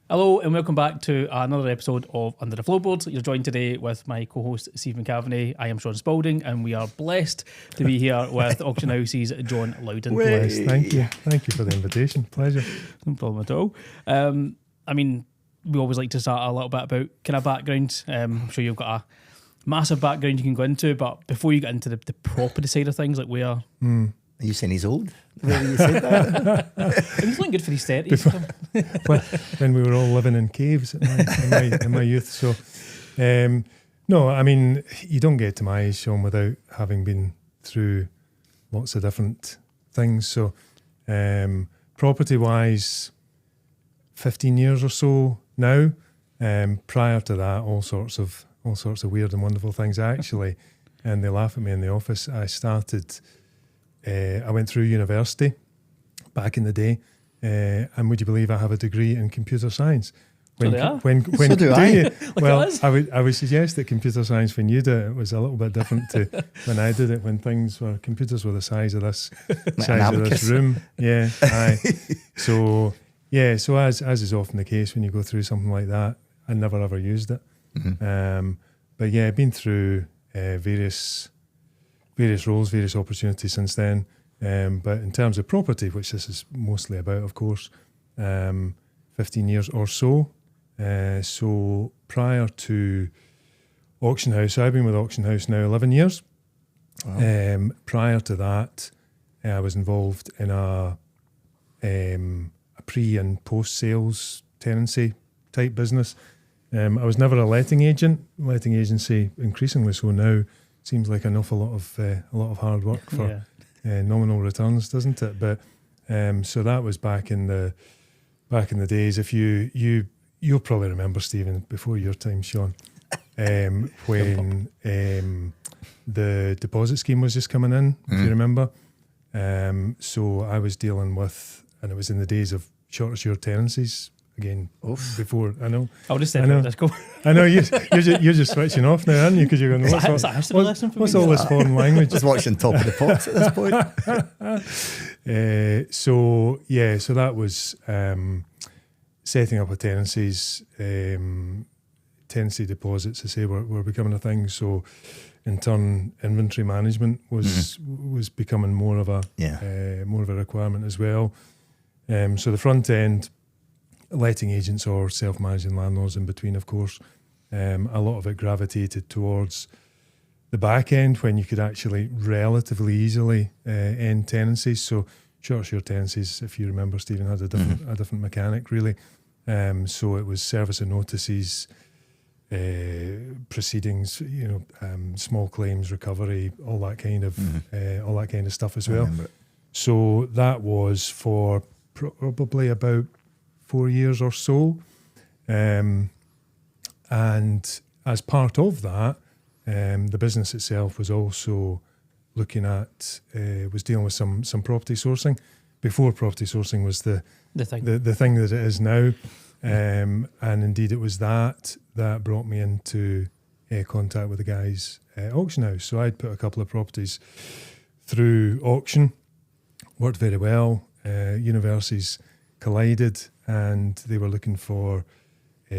Hello and welcome back to another episode of Under the Floorboard. You're joined today with my co-host Steven McKaveney. I am Sean Spalding and we are blessed to be here with Auction House's John Loudon. Blessed. Thank you for the invitation. Pleasure. No problem at all. I mean, we always like to start a little bit about kind of background. I'm sure you've got a massive background you can go into, but before you get into the property side of things, like where... Are you saying he's old? The way you said that? He's looking good for his 30s. When we were all living in caves in my youth. So, no, I mean, you don't get to my age, Sean, without having been through lots of different things. So, property-wise, 15 years or so now. Prior to that, all sorts of weird and wonderful things. Actually, and they laugh at me in the office. I went through university back in the day, and would you believe I have a degree in computer science? So do I. Well, I would suggest that computer science, when you did it, was a little bit different to when I did it. When computers were the size of this room. Yeah, aye. So as is often the case when you go through something like that, I never ever used it. Mm-hmm. But yeah, I've been through various roles, various opportunities since then. But in terms of property, which this is mostly about, of course, 15 years or so. So prior to Auction House, so I've been with Auction House now 11 years. Wow. Prior to that, I was involved in a pre- and post-sales tenancy type business. I was never a letting agent. Letting agency, increasingly so now, seems like an awful lot of hard work for nominal returns, doesn't it? But so that was back in the days. If you'll probably remember, Stephen, before your time, Sean, when the deposit scheme was just coming in. If you remember, so I was dealing with, and it was in the days of short assured tenancies. Again, before I know. I'll just say let's go. I know you're just switching off now, aren't you? Because you're going. What's all this foreign language? Just watching Top of the Pops at this point. So that was setting up a tenancies, tenancy deposits. I say were becoming a thing. So in turn, inventory management was becoming more of a requirement as well. So the front end, letting agents or self-managing landlords in between, of course, a lot of it gravitated towards the back end when you could actually relatively easily end tenancies. So short assured tenancies, if you remember, Stephen, had a different mechanic really. So it was service of notices, proceedings, small claims recovery, all that kind of stuff as well. So that was for probably about 4 years or so, and as part of that, the business itself was also looking at was dealing with some property sourcing before property sourcing was the thing that it is now, and indeed it was that brought me into contact with the guys at Auction House. So I'd put a couple of properties through auction, worked very well. Universities collided, and they were looking for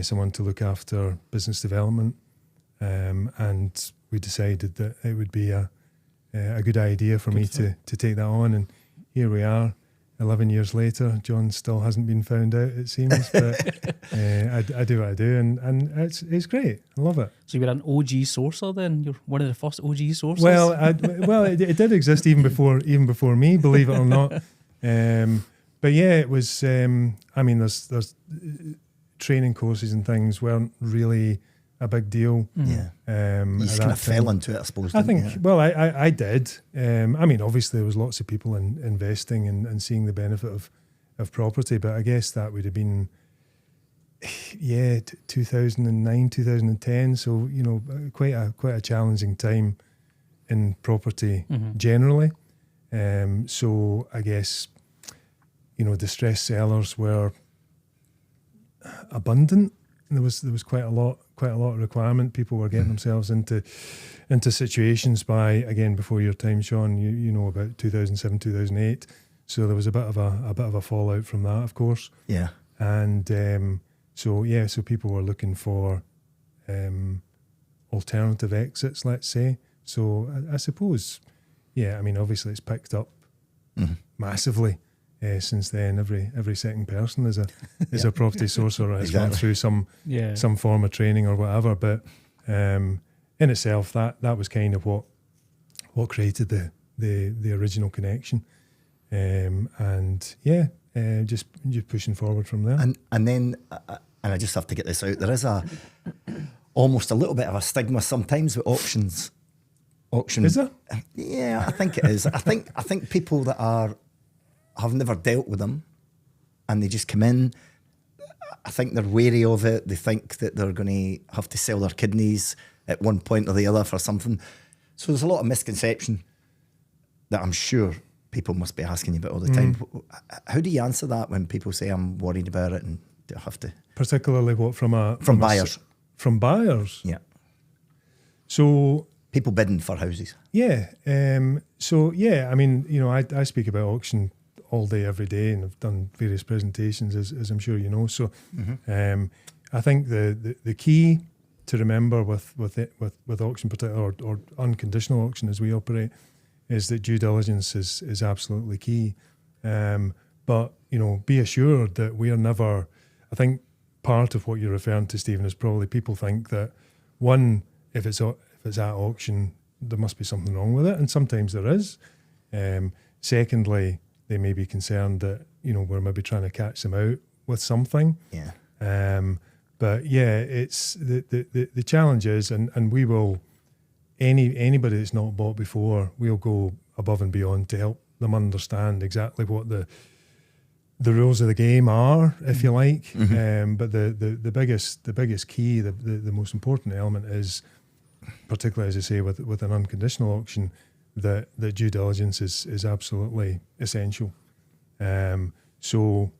someone to look after business development, and we decided that it would be a good idea for me to take that on, and here we are 11 years later. John still hasn't been found out, it seems, but I do what I do, and it's great. I love it. So you're an OG sourcer then? You're one of the first OG sourcers? Well, it did exist even before me, believe it or not. But yeah, it was. I mean, there's training courses and things weren't really a big deal. Yeah, you just kind of fell into it, I suppose. I think. You? Well, I did. I mean, obviously there was lots of people investing and seeing the benefit of property, but I guess that would have been 2009, 2010. So quite a challenging time in property generally. So I guess. Distressed sellers were abundant. There was quite a lot of requirement. People were getting themselves into situations by, again, before your time, Sean. You know about 2007, 2008. So there was a bit of a fallout from that, of course. Yeah. And So people were looking for alternative exits, let's say. So I suppose, obviously it's picked up massively since then. Every second person is a property sourcer, or has gone through some form of training or whatever. But in itself, that was kind of what created the original connection, just pushing forward from there. And then I just have to get this out. There is almost a little bit of a stigma sometimes with auctions. Is there? Yeah, I think it is. I think people that have never dealt with them, and they just come in, I think they're wary of it. They think that they're going to have to sell their kidneys at one point or the other for something. So there's a lot of misconception that I'm sure people must be asking you about all the time. How do you answer that when people say, I'm worried about it, and do I have to? Particularly what from buyers? From buyers? Yeah. So people bidding for houses. Yeah. I speak about auction all day, every day, and I've done various presentations, as I'm sure you know. So I think the key to remember with auction, or unconditional auction as we operate, is that due diligence is absolutely key. But be assured that we are never. I think part of what you're referring to, Stephen, is probably people think that one, if it's at auction, there must be something wrong with it, and sometimes there is. Secondly, they may be concerned that we're maybe trying to catch them out with something. Yeah. But it's the challenge is, and we will. Anybody that's not bought before, we'll go above and beyond to help them understand exactly what the rules of the game are, if you like. But the biggest key, the most important element is, particularly as I say with an unconditional auction, that due diligence is absolutely essential. So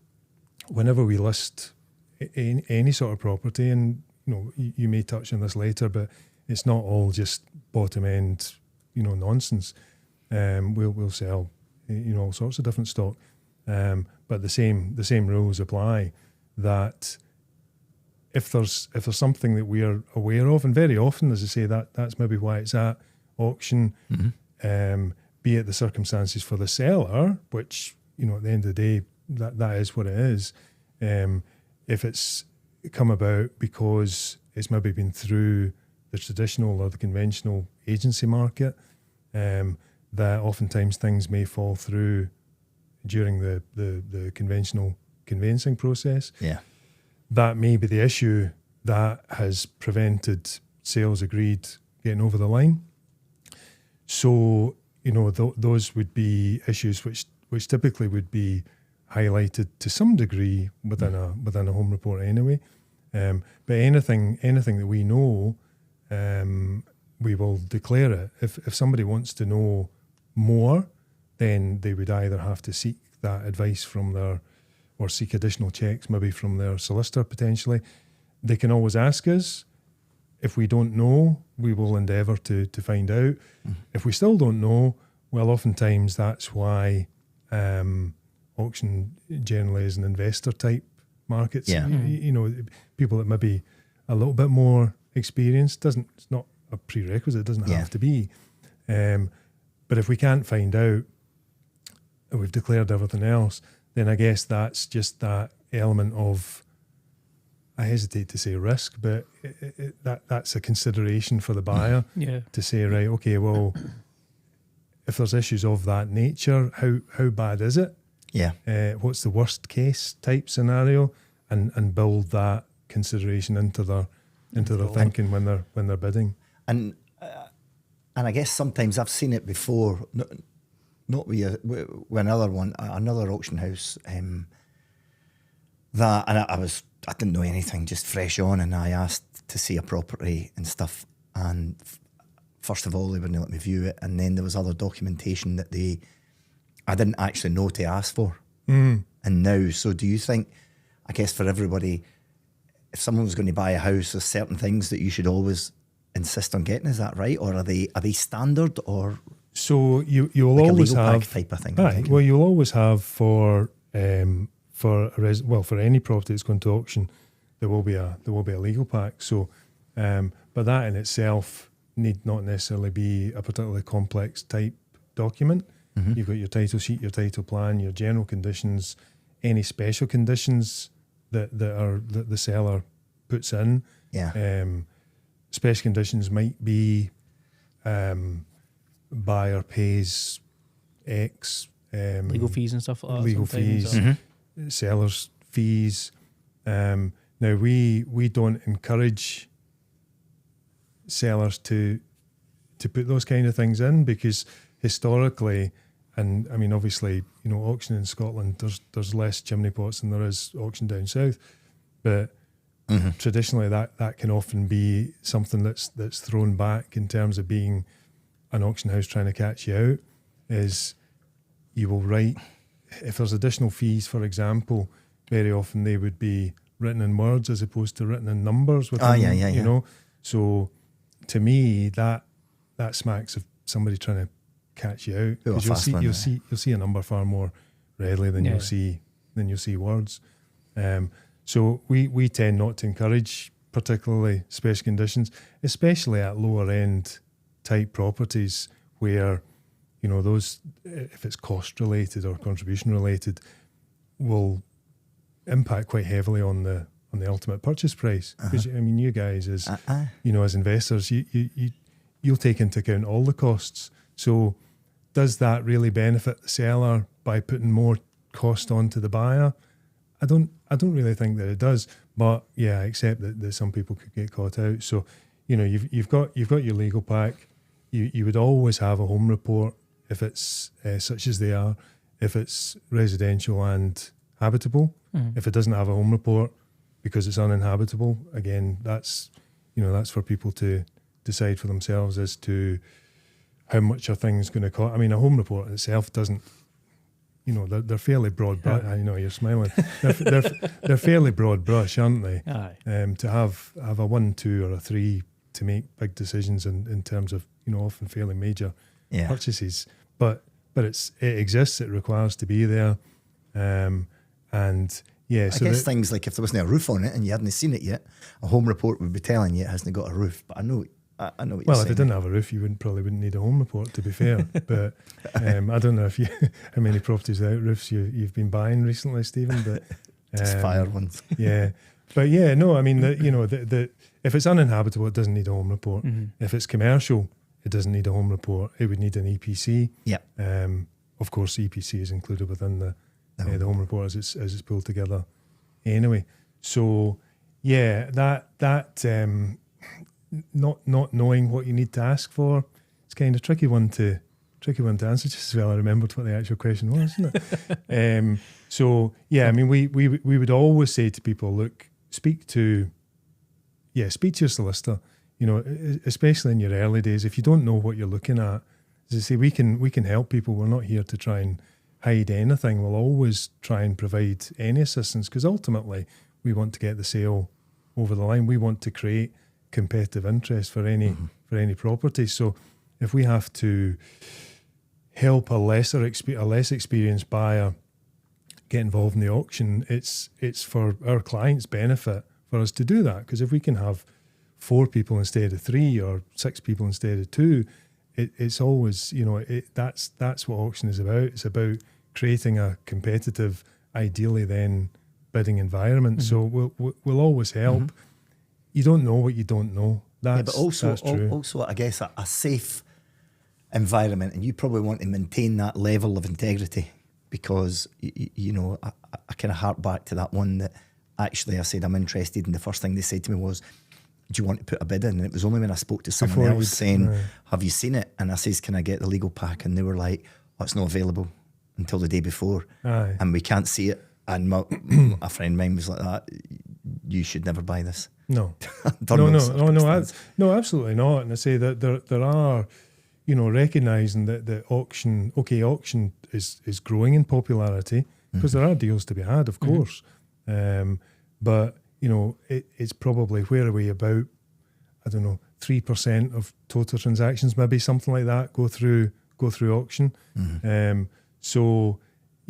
whenever we list any sort of property, and you may touch on this later, but it's not all just bottom end, nonsense. We'll sell, all sorts of different stock. But the same rules apply. That if there's something that we are aware of, and very often, as I say, that's maybe why it's at auction. Be it the circumstances for the seller, which at the end of the day, that is what it is. If it's come about because it's maybe been through the traditional or the conventional agency market, that oftentimes things may fall through during the conventional conveyancing process. Yeah. That may be the issue that has prevented sales agreed getting over the line. So, those would be issues which typically would be highlighted to some degree within a home report anyway. But anything that we know, we will declare it. If somebody wants to know more, then they would either have to seek that advice or seek additional checks, maybe from their solicitor potentially. They can always ask us. If we don't know, we will endeavour to find out. If we still don't know, well, oftentimes that's why auction generally is an investor type market. Yeah. People that maybe a little bit more experienced, it's not a prerequisite, it doesn't have to be. But if we can't find out, and we've declared everything else, then I guess that's just that element of, I hesitate to say risk, but that's a consideration for the buyer to say, right, okay, well, if there's issues of that nature, how bad is it? Yeah. What's the worst case type scenario, and build that consideration into their thinking when they're bidding. And I guess sometimes I've seen it before, not with another auction house. I didn't know anything, just fresh on, and I asked to see a property and stuff. And first of all, they wouldn't let me view it, and then there was other documentation that I didn't actually know to ask for. And now, so do you think, I guess for everybody, if someone was going to buy a house, there's certain things that you should always insist on getting? Is that right, or are they standard, or so you'll like always a legal have pack type of thing? Right. Well, you'll always have for any property that's going to auction, there will be a legal pack. So, but that in itself need not necessarily be a particularly complex type document. Mm-hmm. You've got your title sheet, your title plan, your general conditions, any special conditions that the seller puts in. Yeah. Special conditions might be buyer pays X. Legal fees and stuff like that. Legal sometimes, fees, Mm-hmm. sellers' fees. Now we don't encourage sellers to put those kind of things in, because historically, and I mean obviously, you know, auction in Scotland, there's less chimney pots than there is auction down south, but traditionally that can often be something that's thrown back in terms of being an auction house trying to catch you out. Is you will write, if there's additional fees, for example, very often they would be written in words as opposed to written in numbers. You know, so to me that smacks of somebody trying to catch you out, because you'll see a number far more readily than you'll see words. So we tend not to encourage particularly special conditions, especially at lower end type properties where, you know, those, if it's cost related or contribution related, will impact quite heavily on the ultimate purchase price. Because I mean, you guys as you know, as investors, you'll take into account all the costs. So does that really benefit the seller by putting more cost onto the buyer? I don't really think that it does. But yeah, I accept that some people could get caught out. So, you know, you've got your legal pack. You would always have a home report if it's such as they are, if it's residential and habitable. If it doesn't have a home report because it's uninhabitable, again, that's for people to decide for themselves as to how much are things going to cost. I mean, a home report itself doesn't, you know, they're fairly broad brush. I know you're smiling. They're fairly broad brush, aren't they? Aye. To have a 1, 2 or a 3 to make big decisions in terms of, you know, often fairly major purchases. But it exists. It requires to be there. And yeah, I guess things like if there wasn't a roof on it and you hadn't seen it yet, a home report would be telling you it hasn't got a roof. But I know what you're saying. Well, if it didn't have a roof, you probably wouldn't need a home report, to be fair. But I don't know how many properties without roofs you've been buying recently, Stephen. But just fire ones. Yeah, but yeah, no, I mean, if it's uninhabitable, it doesn't need a home report. If it's commercial, it doesn't need a home report. It would need an EPC. Yeah. Of course, EPC is included within the home report as it's pulled together. Anyway, so yeah, that not knowing what you need to ask for, it's kind of tricky one to answer. Just as well, I remembered what the actual question was, isn't it? So yeah, I mean, we would always say to people, look, speak to your solicitor. You know, especially in your early days, if you don't know what you're looking at, as I say, we can help people. We're not here to try and hide anything. We'll always try and provide any assistance, because ultimately we want to get the sale over the line. We want to create competitive interest for any property. So if we have to help a less experienced buyer get involved in the auction, it's for our clients' benefit for us to do that. Because if we can have 4 people instead of 3 or 6 people instead of 2, it's always, you know, that's what auction is about. It's about creating a competitive, ideally then bidding environment. So we'll always help. You don't know what you don't know. That's true. Also, I guess a safe environment, and you probably want to maintain that level of integrity, because you know, I kind of hark back to that one that actually I said I'm interested, and the first thing they said to me was, do you want to put a bid in? And it was only when I spoke to someone else saying, have you seen it? And I says, can I get the legal pack? And they were like, oh, it's not available until the day before. And we can't see it. And a friend of mine was like that. You should never buy this. No, absolutely not. And I say that there are, you know, recognising that auction is growing in popularity, because there are deals to be had, of course. But you know, it's probably, where are we, about, I don't know, 3% of total transactions, maybe something like that, go through auction. So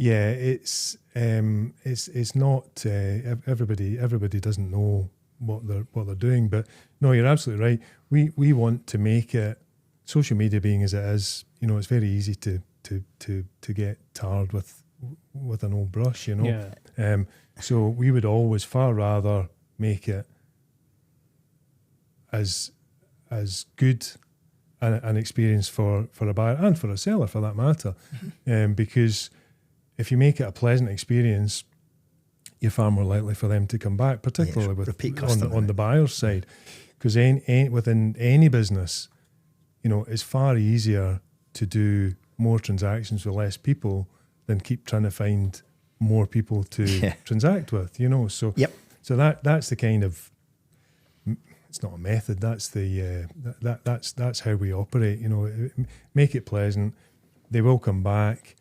Yeah, it's not everybody doesn't know what they're doing, but no, you're absolutely right. We want to make it, social media being as it is, it's very easy to get tarred with an old brush, Yeah. So we would always far rather make it as good an experience for a buyer and for a seller for that matter, because if you make it a pleasant experience, you're far more likely for them to come back, particularly with on the buyer's side, because within any business, it's far easier to do more transactions with less people than keep trying to find more people to transact with. So so that's the kind of, it's not a method. That's the that's how we operate. Make it pleasant. They will come back.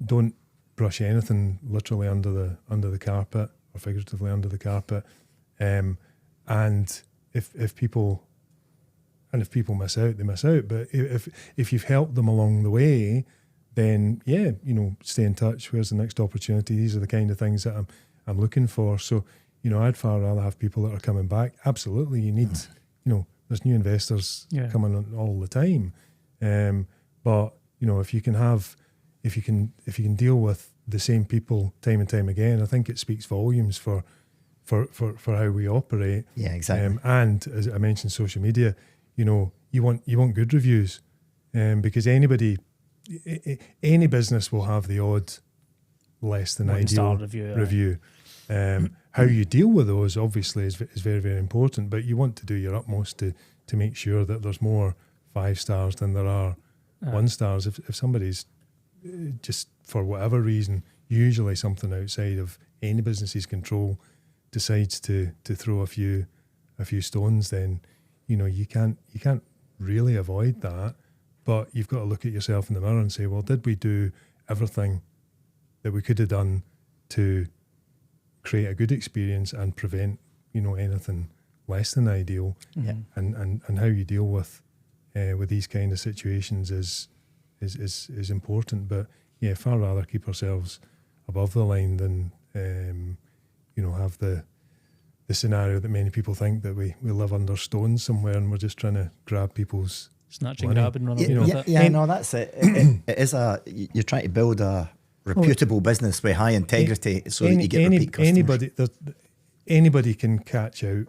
Don't brush anything literally under the carpet or figuratively under the carpet. And if people miss out, they miss out. But if you've helped them along the way, then stay in touch. Where's the next opportunity? These are the kind of things that I'm looking for. So I'd far rather have people that are coming back. Absolutely, you need there's new investors coming on all the time. But if you can deal with the same people time and time again, I think it speaks volumes for how we operate. Yeah, exactly. And as I mentioned, social media, you want good reviews, because any business will have the odd less than ideal review. How you deal with those obviously is very, very important, but you want to do your utmost to make sure that there's more 5 stars than there are 1 stars. If somebody's just for whatever reason, usually something outside of any business's control, decides to throw a few stones, then you can't really avoid that. But you've got to look at yourself in the mirror and say, well, did we do everything that we could have done to create a good experience and prevent anything less than ideal? And how you deal with these kind of situations is important. But far rather keep ourselves above the line than have the scenario that many people think that we live under stones somewhere and we're just trying to grab people's snatching, grab and run away with it. Yeah, no, that's it. It is you're trying to build a reputable business with high integrity so that you get repeat customers. Anybody can catch out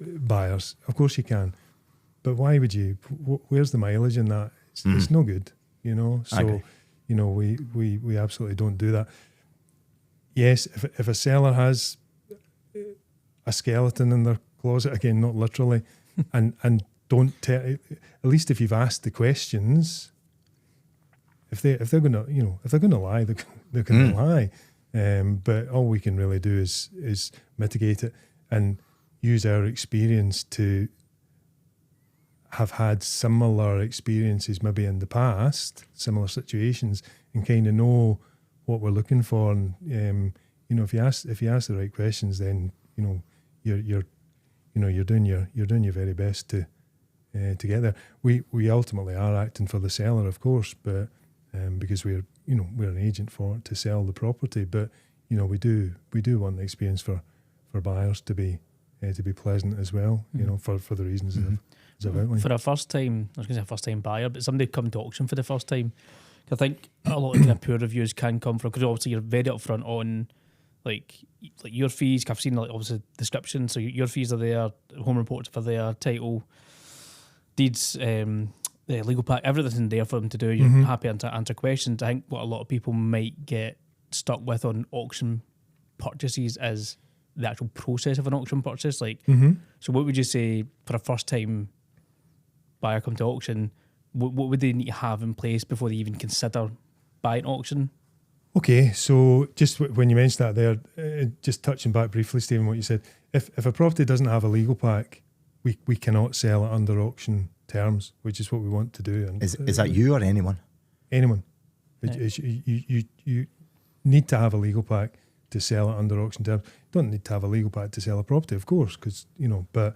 buyers. Of course you can. But why would you? Where's the mileage in that? It's no good, So, we absolutely don't do that. Yes, if a seller has a skeleton in their closet, again, not literally, and don't tell. At least if you've asked the questions, if they're gonna lie, they're gonna lie. But all we can really do is mitigate it and use our experience to have had similar experiences maybe in the past, similar situations, and kind of know what we're looking for. And if you ask the right questions, then you're doing your very best to get there. We ultimately are acting for the seller, of course, but because we're an agent to sell the property. But we do want the experience for buyers to be pleasant as well. For the reasons as I've outlined. For a first time buyer, but somebody come to auction for the first time, I think a lot of kind of poor reviews can come from, because obviously you're very upfront on like your fees. I've seen obviously description, so your fees are there, home reports are there, title deeds, the legal pack, everything there for them to do. You're happy to answer questions. I think what a lot of people might get stuck with on auction purchases is the actual process of an auction purchase. So what would you say for a first time buyer come to auction? What would they need to have in place before they even consider buying auction? Okay, so just when you mentioned that there, just touching back briefly, Stephen, what you said, if a property doesn't have a legal pack, we cannot sell it under auction terms, which is what we want to do. And is that you or anyone? Anyone. You need to have a legal pack to sell it under auction terms. You don't need to have a legal pack to sell a property, of course, because but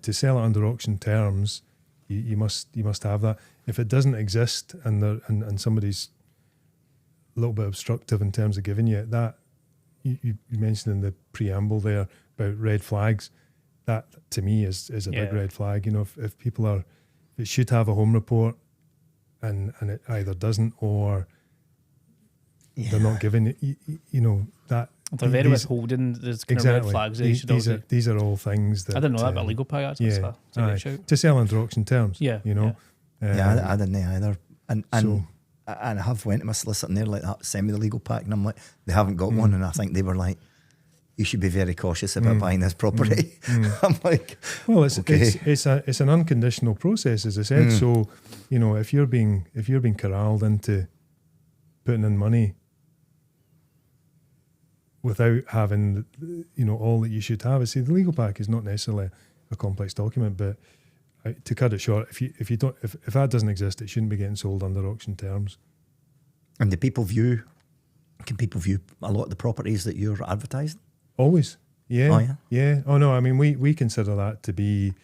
to sell it under auction terms, you must have that. If it doesn't exist and somebody's little bit obstructive in terms of giving you that. You mentioned in the preamble there about red flags. That to me is a big red flag. You know, if people are, if it should have a home report and it either doesn't, or they're not giving it, you know, that they're very withholding. There's kind of red flags. These are all things that I didn't know that about legal pay. Actually, to sell under auction terms. Yeah, you know. Yeah. I didn't either. And I have went to my solicitor and they're like, that, send me the legal pack, and I'm like, they haven't got one, and I think they were like, you should be very cautious about buying this property. I'm like, well, it's an unconditional process, as I said. So, you know, if you're being corralled into putting in money without having, you know, all that you should have, I say the legal pack is not necessarily a complex document, but to cut it short, if that doesn't exist, it shouldn't be getting sold under auction terms. And can people view a lot of the properties that you're advertising? Always, yeah. Oh, yeah? Yeah. Oh no, I mean we consider that to be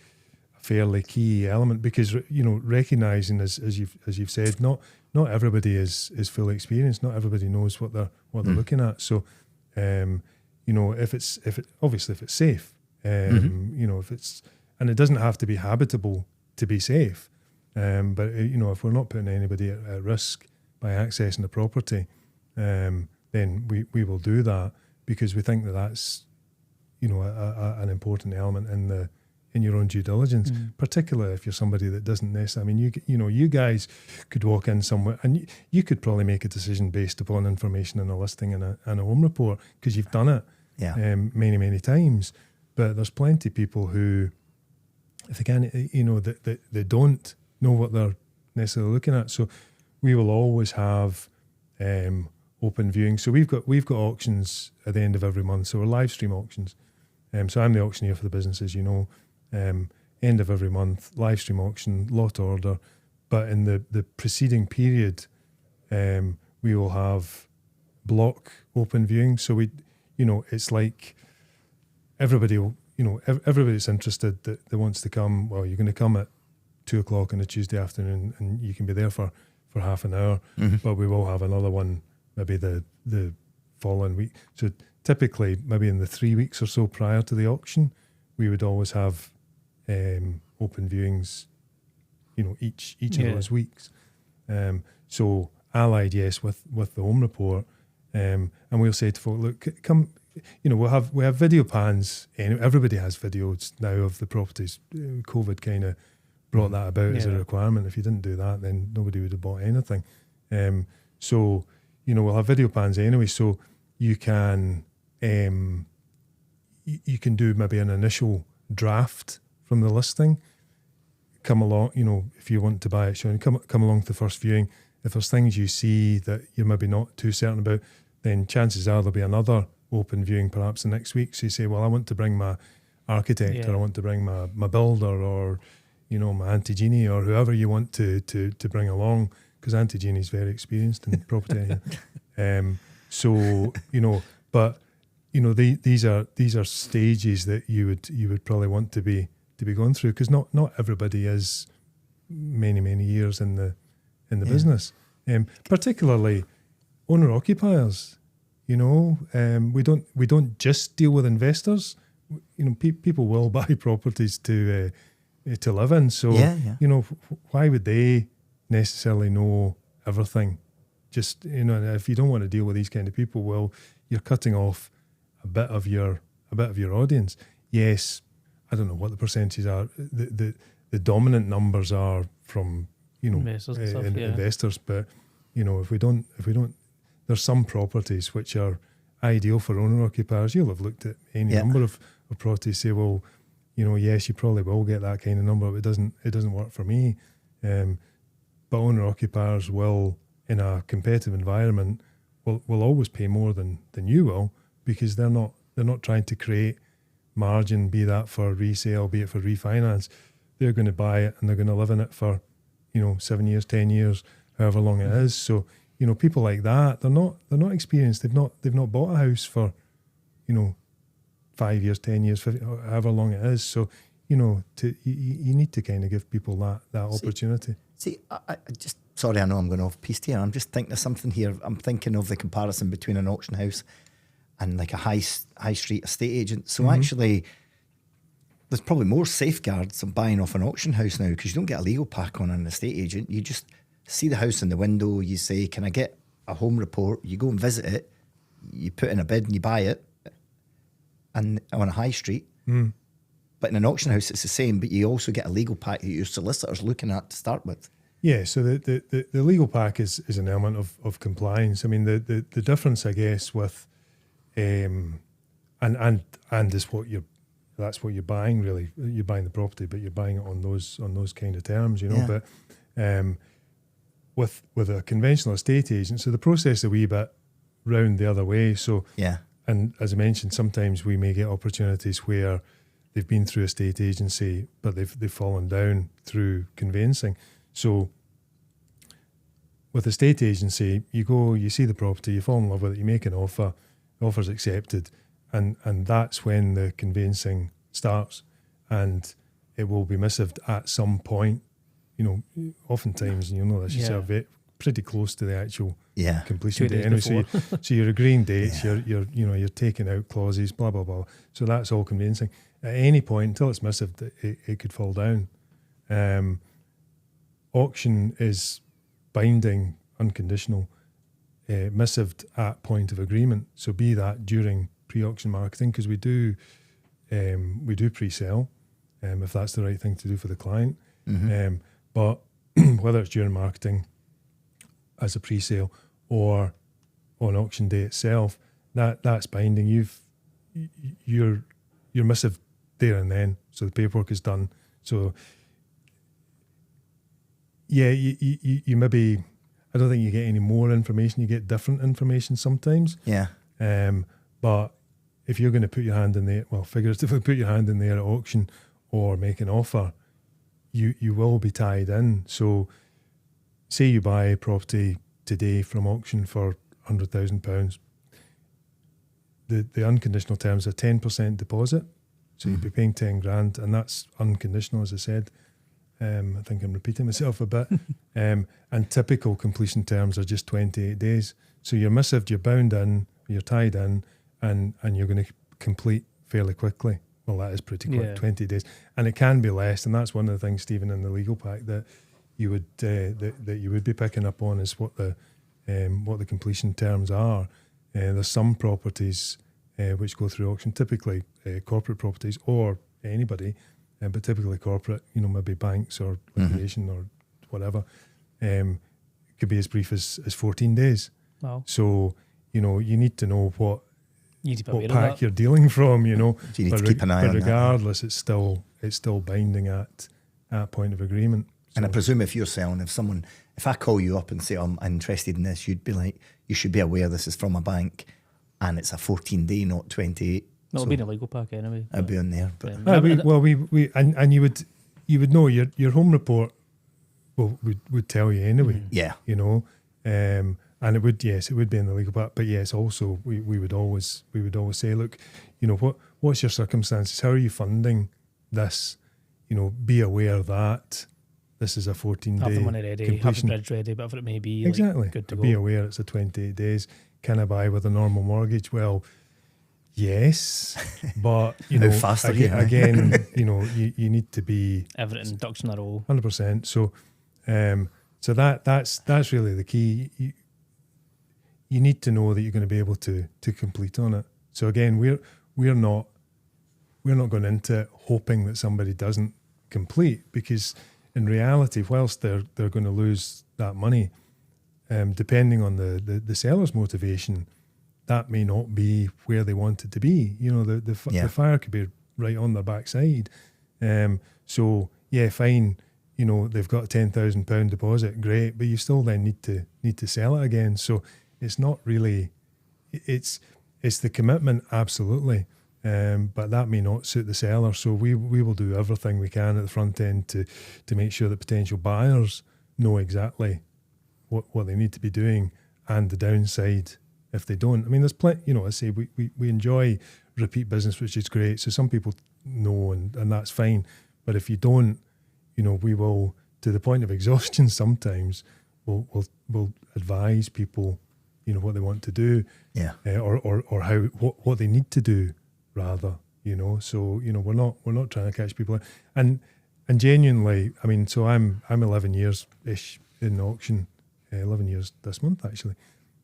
a fairly key element, because, you know, recognising as you've said, not everybody is fully experienced. Not everybody knows what they're looking at. So, you know, if it's safe, you know, if it's, and it doesn't have to be habitable to be safe, but you know, if we're not putting anybody at risk by accessing the property, then we will do that, because we think that that's, you know, an important element in your own due diligence, particularly if you're somebody that doesn't necessarily. I mean, you guys could walk in somewhere and you could probably make a decision based upon information in a listing and a home report, because you've done it many times. But there's plenty of people who, if they can, you know, that they don't know what they're necessarily looking at. So we will always have open viewing. So we've got auctions at the end of every month. So we're live stream auctions. So I'm the auctioneer for the business, as you know. End of every month, live stream auction, lot order. But in the preceding period, we will have block open viewing. So we, you know, it's like everybody will, you know, everybody that's interested that wants to come, well, you're going to come at 2:00 on a Tuesday afternoon, and you can be there for half an hour. But we will have another one maybe the following week. So typically, maybe in the 3 weeks or so prior to the auction, we would always have open viewings, you know, each of those weeks. So allied, yes, with the home report, and we'll say to folk, look, come. You know, we have video pans. Everybody has videos now of the properties. COVID kind of brought that about as a requirement. If you didn't do that, then nobody would have bought anything. So, you know, we'll have video pans anyway. So you can do maybe an initial draft from the listing. Come along, you know, if you want to buy it, Sean, come along to the first viewing. If there's things you see that you're maybe not too certain about, then chances are there'll be another open viewing perhaps the next week. So you say, well, I want to bring my architect, or I want to bring my builder, or, you know, my Auntie Jeannie, or whoever you want to bring along, because Auntie Jeannie's very experienced in property. So, you know, but, you know, these are stages that you would probably want to be going through, because not everybody is many years in the business, particularly owner occupiers. You know, we don't just deal with investors. You know, people will buy properties to live in. So, you know, why would they necessarily know everything? Just, you know, if you don't want to deal with these kind of people, well, you're cutting off a bit of your audience. Yes, I don't know what the percentages are. The dominant numbers are from, you know, investors, investors. But, you know, if we don't. There's some properties which are ideal for owner-occupiers. You'll have looked at any number of properties, say, well, you know, yes, you probably will get that kind of number, but it doesn't work for me. But owner-occupiers will, in a competitive environment, will always pay more than you will, because they're not trying to create margin, be that for resale, be it for refinance. They're going to buy it and they're going to live in it for, you know, 7 years, 10 years, however long it is. So, you know, people like that, they're not experienced. They've not bought a house for, you know, 5 years, 10 years, 50, however long it is. So, you know, you need to kind of give people that opportunity. See, I just sorry, I know I'm going off piste here. I'm just thinking of something here. I'm thinking of the comparison between an auction house and like a high street estate agent. So actually, there's probably more safeguards on buying off an auction house now, because you don't get a legal pack on an estate agent. You just see the house in the window. You say, can I get a home report? You go and visit it. You put in a bid and you buy it, and on a high street. But in an auction house, it's the same, but you also get a legal pack that your solicitor's looking at to start with. Yeah, so the legal pack is an element of compliance. I mean, the difference, I guess, with and is that's what you're buying, really. You're buying the property, but you're buying it on those kind of terms, you know. Yeah. But with a conventional estate agent, so the process a wee bit round the other way. So yeah. And as I mentioned, sometimes we may get opportunities where they've been through a state agency, but they've fallen down through conveyancing. So with a state agency, you go, you see the property, you fall in love with it, you make an offer, the offer's accepted, and that's when the conveyancing starts, and it will be missived at some point. You know, oftentimes, you know this yourself, pretty close to the actual completion date. Anyway, so you're agreeing dates, you're taking out clauses, blah blah blah. So that's all conveyancing. At any point until it's missived, it could fall down. Auction is binding, unconditional, missived at point of agreement. So be that during pre-auction marketing, because we do pre-sale, if that's the right thing to do for the client. But whether it's during marketing, as a pre-sale, or on auction day itself, that's binding. You're missive there and then, so the paperwork is done. So yeah, you maybe, I don't think you get any more information. You get different information sometimes. Yeah. But if you're going to put your hand in there, well, figuratively put your hand in there at auction or make an offer, you will be tied in. So say you buy a property today from auction for £100,000. The unconditional terms are 10% deposit. So you'd be paying 10 grand, and that's unconditional, as I said. I think I'm repeating myself a bit. And typical completion terms are just 28 days. So you're missived, you're bound in, you're tied in, and you're going to complete fairly quickly. Well, that is pretty quick, 20 days. And it can be less, and that's one of the things, Stephen, in the legal pack that you would that you would be picking up on is what the completion terms are. There's some properties which go through auction, typically corporate properties or anybody, but typically corporate, you know, maybe banks or liquidation or whatever, could be as brief as 14 days. Wow. So, you know, you need to know what pack pack you're dealing from, you know. So you need to keep an eye on that. But regardless, it's still binding at point of agreement. So. And I presume if you're selling, if I call you up and say I'm interested in this, you'd be like, you should be aware this is from a bank, and it's a 14-day, not 28. It'll be in a legal pack anyway. I'd be on there. But and you would know your home report would tell you anyway. Yeah. You know, and it would be in the legal pack. But yes, also we would always say, look, you know, what's your circumstances? How are you funding this? You know, be aware that this is a 14-day have the money ready, completion. have the bridge ready, but if it may be exactly, like, good to go. Be aware it's a 28 days. Can I buy with a normal mortgage? Well, yes, but you know, fast again, you know, you need to be everything ducks in a row, 100%. So, so that's really the key. You need to know that you're going to be able to complete on it. So again, we're not going into it hoping that somebody doesn't complete, because in reality, whilst they're going to lose that money, depending on the seller's motivation, that may not be where they want it to be. You know, the fire could be right on their backside. So yeah, fine. You know, they've got a £10,000 deposit, great, but you still then need to sell it again. So it's not really, it's the commitment, absolutely. But that may not suit the seller. So we will do everything we can at the front end to make sure that potential buyers know exactly what they need to be doing, and the downside if they don't. I mean, there's plenty, you know, I say we enjoy repeat business, which is great. So some people know, and that's fine. But if you don't, you know, we will, to the point of exhaustion sometimes, will advise people, you know, what they want to do, or how what they need to do, rather, you know. So, you know, we're not trying to catch people out. And genuinely, I mean, so I'm 11 years ish in auction, 11 years this month actually,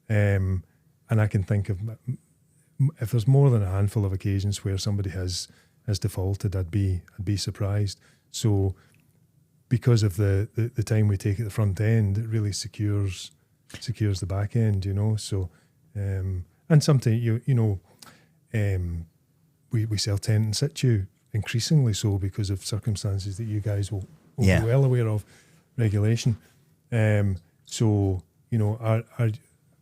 and I can think of, if there's more than a handful of occasions where somebody has defaulted, I'd be surprised. So because of the time we take at the front end, it really secures the back end, you know. So and sometimes we sell tenant in situ increasingly so because of circumstances that you guys will be well aware of, regulation. So, you know,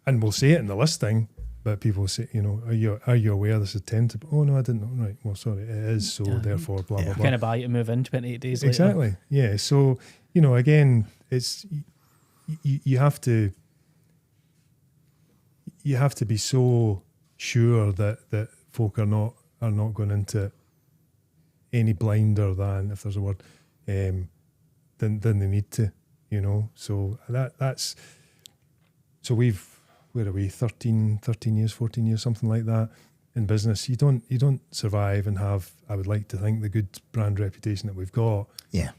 and we'll say it in the listing, but people say, you know, are you aware this is tenant? Oh no, I didn't know. Right, well, sorry, it is. So therefore, blah blah blah. Kind of buy it and move in 28 days later. Exactly. Yeah. So, you know, again, it's you have to be so sure that folk are not going into any blinder than, if there's a word, than they need to, you know. So that's so where are we, 13 years, 14 years, something like that in business. You don't survive and have, I would like to think, the good brand reputation that we've got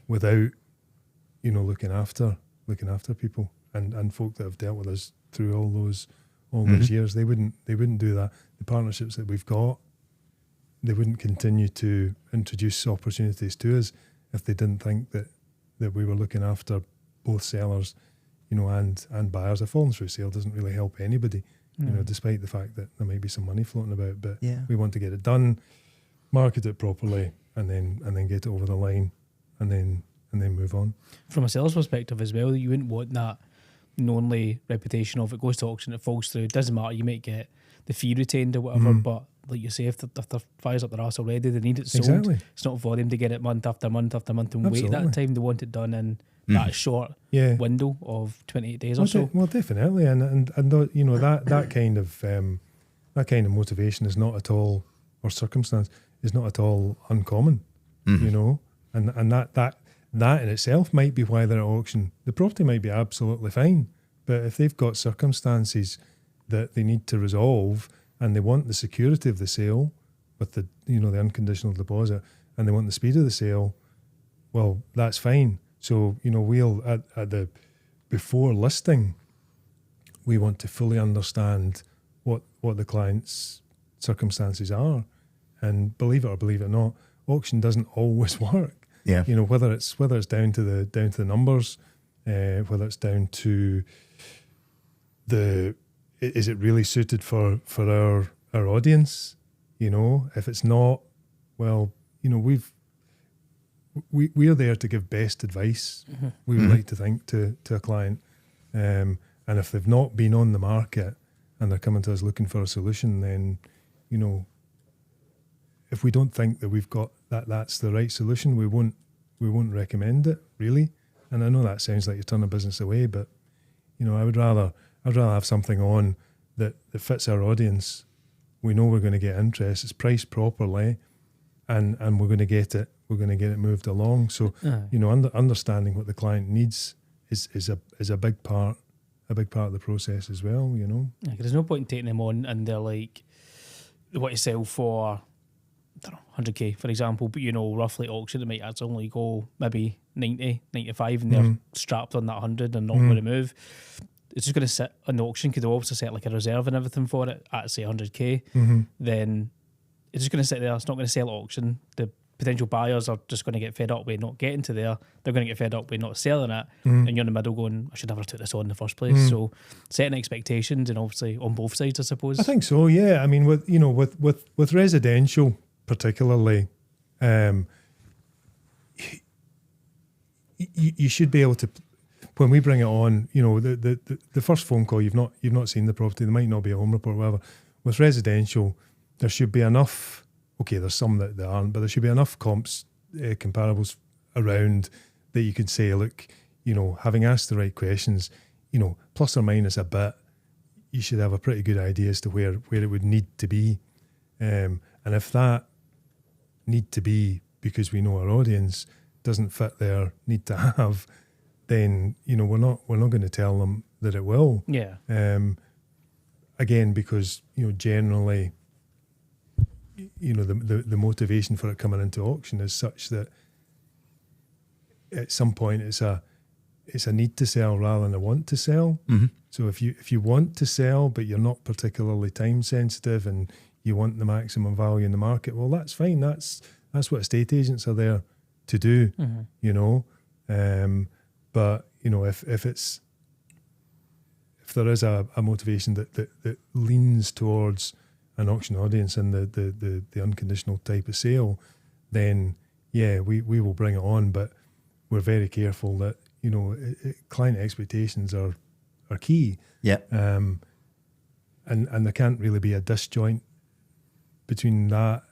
without, you know, looking after people and folk that have dealt with us through all those years. They wouldn't do that. The partnerships that we've got, they wouldn't continue to introduce opportunities to us if they didn't think that we were looking after both sellers, you know, and buyers. A fallen through sale doesn't really help anybody, you know, despite the fact that there may be some money floating about. But we want to get it done, market it properly, and then get it over the line, and then move on. From a sales perspective as well, you wouldn't want that knownly reputation of it goes to auction, it falls through. It doesn't matter, you might get the fee retained or whatever, but like you say, if the fire's up their arse already, they need it sold. Exactly. It's not for them to get it month after month after month and wait that time. They want it done in that short window of 28 days or so. Well, definitely, and you know, that kind of motivation is not at all, or circumstance is not at all uncommon, you know, and that in itself might be why they're at auction. The property might be absolutely fine, but if they've got circumstances that they need to resolve, and they want the security of the sale with the, you know, the unconditional deposit, and they want the speed of the sale, well, that's fine. So, you know, we'll at the before listing, we want to fully understand what the client's circumstances are, and believe it or believe it not, auction doesn't always work. Yeah, you know, whether it's down to the numbers, whether it's down to is it really suited for our audience? You know, if it's not, well, you know, we are there to give best advice. We would like to think to a client, and if they've not been on the market and they're coming to us looking for a solution, then, you know, if we don't think that we've got that's the right solution, we won't recommend it, really. And I know that sounds like you're turning business away, but, you know, I'd rather have something on that fits our audience. We know we're going to get interest. It's priced properly, and we're going to get it. We're going to get it moved along. So, you know, understanding what the client needs is a big part of the process as well. You know, there's no point in taking them on and they're like, they want to sell for, I don't know, 100k for example, but, you know, roughly auction it might actually only go maybe 90, 95, and they're strapped on that 100 and not going to move. It's just going to sit on the auction, because they also set like a reserve and everything for it at, say, 100k. Then it's just going to sit there. It's not going to sell at auction. The potential buyers are just going to get fed up with not getting to there. They're going to get fed up with not selling it, and you're in the middle going, I should never took this on in the first place. So setting expectations, and obviously on both sides, I suppose. I think so. Yeah, I mean, with residential particularly, you should be able to. When we bring it on, you know, the first phone call, you've not seen the property, there might not be a home report or whatever. With residential, there should be enough, okay, there's some that aren't, but there should be enough comparables around that you could say, look, you know, having asked the right questions, you know, plus or minus a bit, you should have a pretty good idea as to where it would need to be. And if that need to be, because we know our audience, doesn't fit their need to have, then we're not going to tell them that it will. Yeah. Again, because generally, the motivation for it coming into auction is such that at some point it's a need to sell rather than a want to sell. Mm-hmm. So if you want to sell but you're not particularly time sensitive and you want the maximum value in the market, well, that's fine. That's what estate agents are there to do. Mm-hmm. But if there is a motivation that leans towards an auction audience and the unconditional type of sale, then yeah, we will bring it on. But we're very careful that client expectations are key. Yeah. And there can't really be a disjoint between that,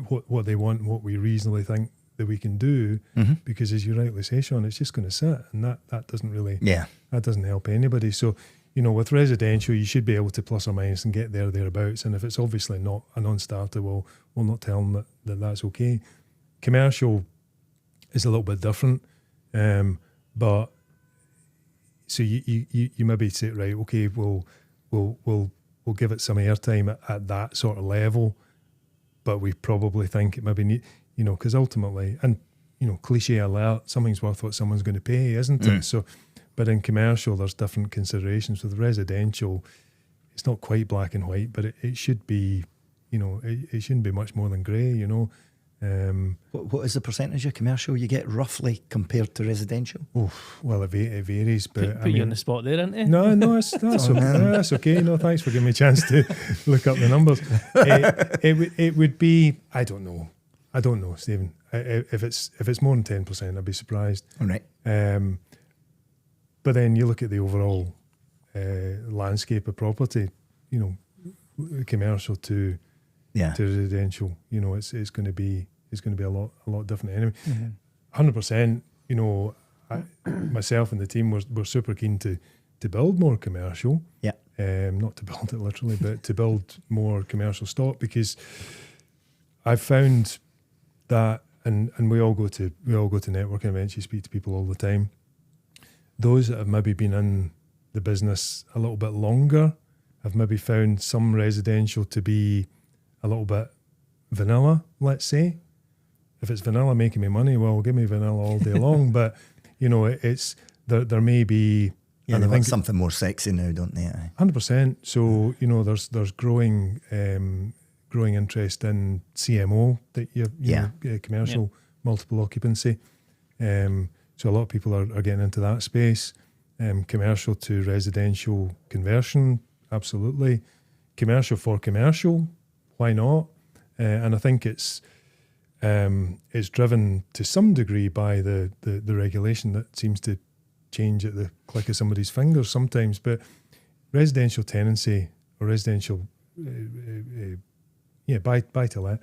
what they want, and what we reasonably think that we can do, mm-hmm. because as you rightly say, Sean, it's just going to sit, and that doesn't really, that doesn't help anybody. So, with residential, you should be able to plus or minus and get thereabouts. And if it's obviously not a non-starter, we'll not tell them that that's okay. Commercial is a little bit different, but so you maybe say, right, okay, we'll give it some airtime at that sort of level, but we probably think it maybe need, because ultimately, and cliche alert, something's worth what someone's going to pay, isn't it? So, but in commercial, there's different considerations. With residential, it's not quite black and white, but it should be, it shouldn't be much more than grey, What is the percentage of commercial you get roughly compared to residential? Oh, well, it varies, but put you on the spot there, isn't it? No, that's okay. That's okay. No, thanks for giving me a chance to look up the numbers. It would be, I don't know, Stephen. If it's more than 10%, I'd be surprised. All right. But then you look at the overall landscape of property, commercial to residential. It's going to be a lot different anyway. 100%. Myself and the team we're super keen to build more commercial. Yeah. Not to build it literally, but to build more commercial stock, because I've found that, and we all go to networking events. You speak to people all the time. Those that have maybe been in the business a little bit longer have maybe found some residential to be a little bit vanilla, let's say. If it's vanilla making me money, well, give me vanilla all day long. But it's there may be. Yeah, they want something more sexy now, don't they? 100%. So there's growing interest in CMO, that commercial multiple occupancy. So a lot of people are getting into that space. Commercial to residential conversion, absolutely. Commercial for commercial, why not? And I think it's driven to some degree by the regulation that seems to change at the click of somebody's fingers sometimes. But residential tenancy or residential, buy to let,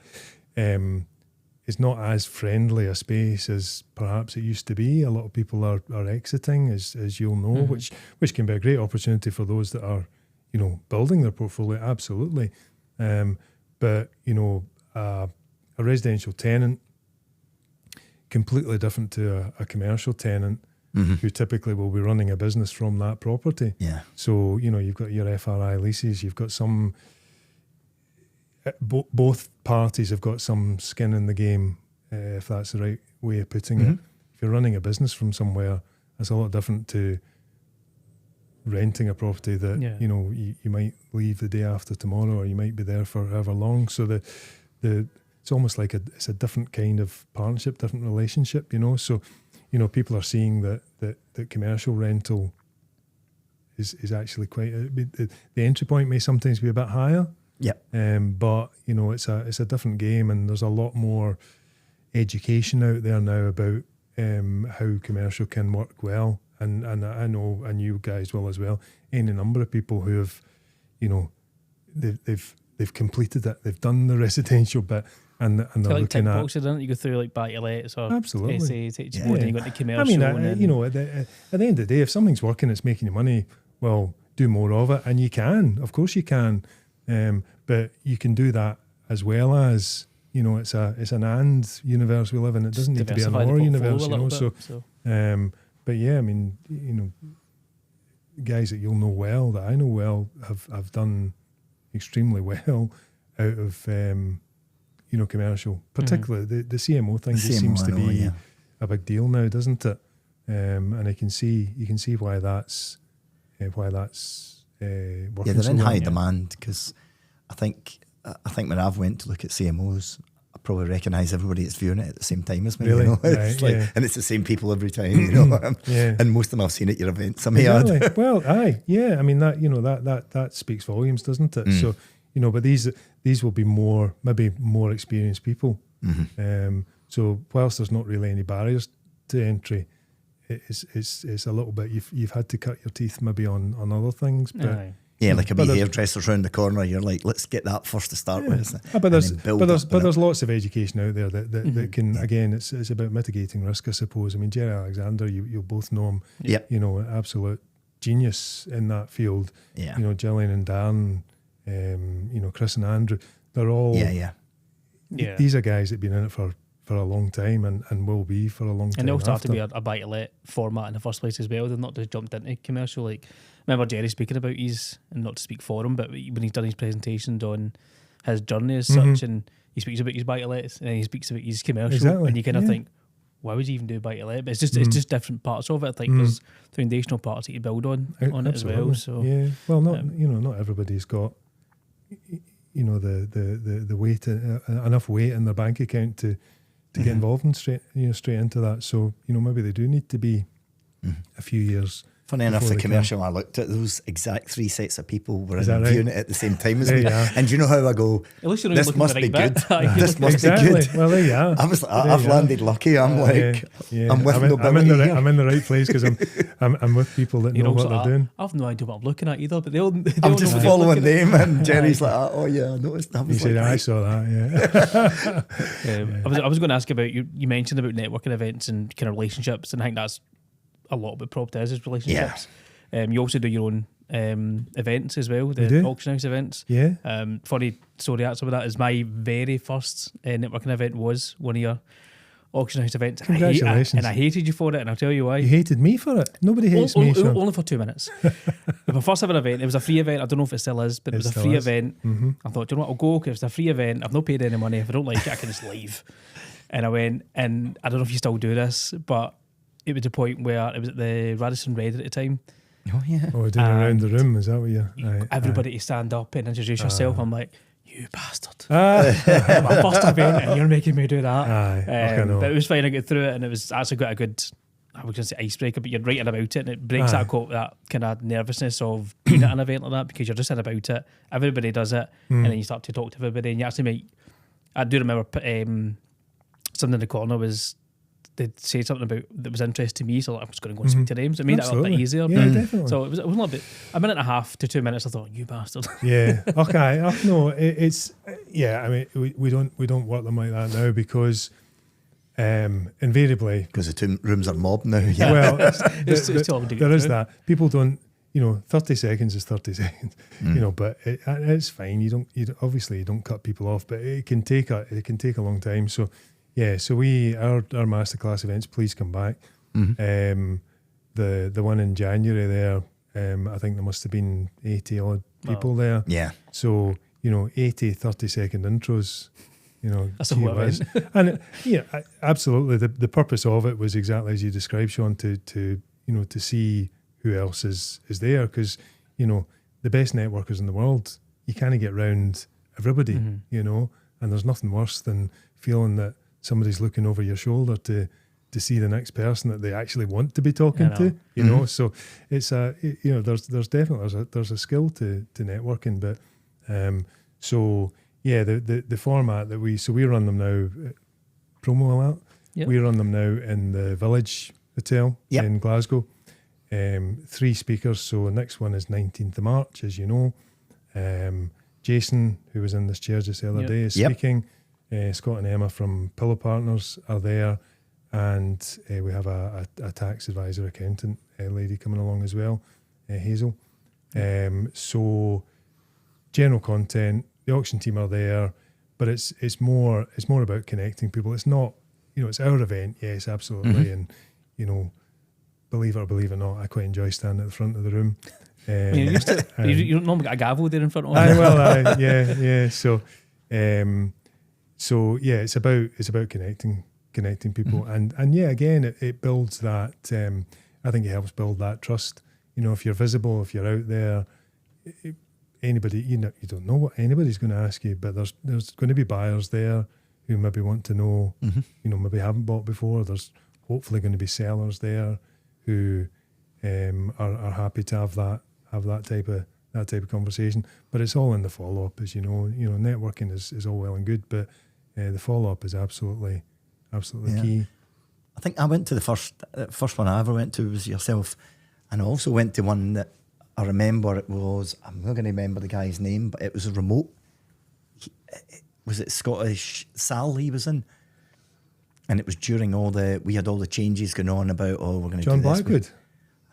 is not as friendly a space as perhaps it used to be. A lot of people are exiting, as you'll know, which can be a great opportunity for those that are, building their portfolio. Absolutely. But a residential tenant, completely different to a commercial tenant, who typically will be running a business from that property. Yeah. So, you've got your FRI leases, you've got some, both parties have got some skin in the game, if that's the right way of putting it. If you're running a business from somewhere, it's a lot different to renting a property that, you might leave the day after tomorrow, or you might be there for however long. So it's almost like it's a different kind of partnership, different relationship, So, people are seeing that commercial rental is actually quite, the entry point may sometimes be a bit higher. Yeah. But it's a different game, and there's a lot more education out there now about how commercial can work well. And I know, and you guys will as well, any number of people who have, they've completed it, they've done the residential bit, and they're like looking at boxes, don't you? You go through like buy-to-lets or absolutely essays, then you go into commercial. I mean, at the end of the day, if something's working, it's making you money, well, do more of it, and you can, of course you can. But you can do that as well as, it's an and universe we live in. It doesn't need to be an or universe, yeah, I mean, guys that you'll know well, that I know well, have done extremely well out of commercial, particularly the CMO thing. Just seems to be a big deal now, doesn't it? And you can see why that's working. Yeah, they're so in well. high demand, because I think when I've went to look at CMOs, I probably recognise everybody that's viewing it at the same time as me. Really? It's Right, and it's the same people every time. And most of them I've seen at your events. I may add. Well, aye, yeah. I mean that speaks volumes, doesn't it? So but these will be maybe more experienced people. So whilst there's not really any barriers to entry, it's a little bit you've had to cut your teeth maybe on other things, but. Aye. Yeah, like a wee hairdresser's round the corner. You're like, let's get that first to start with. But there's lots of education out there that can, again, it's about mitigating risk, I suppose. I mean, Jerry Alexander, you'll both know him. Yeah. Absolute genius in that field. Yeah. Gillian and Darren, Chris and Andrew, they're all. Yeah. These are guys that've been in it for a long time and will be for a long time. And they also have to be a buy-to-let format in the first place as well. They've not just jumped into commercial. Like, remember Jerry speaking about and not to speak for him, but when he's done his presentations on his journey as such, and he speaks about his buy-to-lets and then he speaks about his commercial, exactly. and you kind of think, why would you even do buy-to-let? But it's just different parts of it. I think there's foundational parts that you build on it as well. So yeah, well, not everybody's got the weight enough weight in their bank account to get involved in straight into that. So maybe they do need to be a few years. Funny enough, the commercial I looked at, those exact three sets of people were viewing it at the same time as me. And do you know how I go, at least this must be good. This must be exactly. good. Well, there you are. I was like, I've landed lucky. I'm like, I'm with I'm nobility. in the right place because I'm with people that know what they're doing. I have no idea what I'm looking at either, but I'm just following them, and Jerry's like, oh yeah, I noticed. I was like, I saw that. I was going to ask about you mentioned about networking events and kind of relationships, and I think that's a lot about property is relationships. You also do your own events as well, the auction house events. Yeah. Funny story actually about that is my very first networking event was one of your auction house events. Congratulations. I hated you for it, and I'll tell you why. You hated me for it? Nobody hates me, Sean. Only for 2 minutes. My first ever event, it was a free event. I don't know if it still is, but it was a free event. I thought, do you know what, I'll go because it's a free event. I've not paid any money. If I don't like it, I can just leave. And I went, and I don't know if you still do this, but it was the point where it was at the Radisson Red at the time. Oh yeah. Oh, doing around the room, is that what you're... Everybody to stand up and introduce yourself. I'm like, you bastard. My first event and you're making me do that. But it was fine, I got through it, and it was actually got a good, I was going to say icebreaker, but you're writing about it, and it breaks that kind of nervousness of being at an event like that, because you're just in about it. Everybody does it, and then you start to talk to everybody, and you actually make... I do remember something in the corner was... they'd say something about that was interesting to me, so I'm just going to go and speak to them. So it made it a little bit easier. Yeah, definitely. So it was a little bit, a minute and a half to 2 minutes. I thought, you bastard. Yeah. Okay. No, it's yeah. I mean, we don't work them like that now because invariably, because the two rooms are mobbed now. Yeah. Well, there is that. People don't. 30 seconds is 30 seconds. But it's fine. You don't obviously you don't cut people off, but it can take a long time. So. Yeah, so our masterclass events, please come back. The one in January there, I think there must have been 80 odd people there. Yeah. So, 80 30-second intros, that's a whole event. And absolutely. The purpose of it was exactly as you described, Sean, to see who else is there, because, the best networkers in the world, you can't get round everybody, and there's nothing worse than feeling that somebody's looking over your shoulder to see the next person that they actually want to be talking to, So it's there's definitely there's a skill to networking, but the format that we run them now, promo alert. We run them now in the Village Hotel in Glasgow. 3 speakers. So the next one is 19th of March, as you know. Jason, who was in this chair just the other day, is speaking. Scott and Emma from Pillow Partners are there, and we have a tax advisor accountant lady coming along as well, Hazel. So general content, the auction team are there, but it's more about connecting people. It's not, it's our event, yes, absolutely, and believe it or believe it not, I quite enjoy standing at the front of the room. You used to, you don't normally got a gavel there in front of you. Yeah. So yeah, it's about connecting people, and yeah, again, it builds that. I think it helps build that trust. You know, if you're visible, if you're out there, anybody, you don't know what anybody's going to ask you, but there's going to be buyers there who maybe want to know, maybe haven't bought before. There's hopefully going to be sellers there who are happy to have that type of conversation. But it's all in the follow up, as you know. You know, networking is all well and good, but the follow up is absolutely key. I think I went to the first one I ever went to was yourself, and I also went to one that I remember. It was, I'm not going to remember the guy's name, but it was a remote. Was it Scottish Sal he was in? And it was during we had all the changes going on about, we're going to John do this. Blackwood.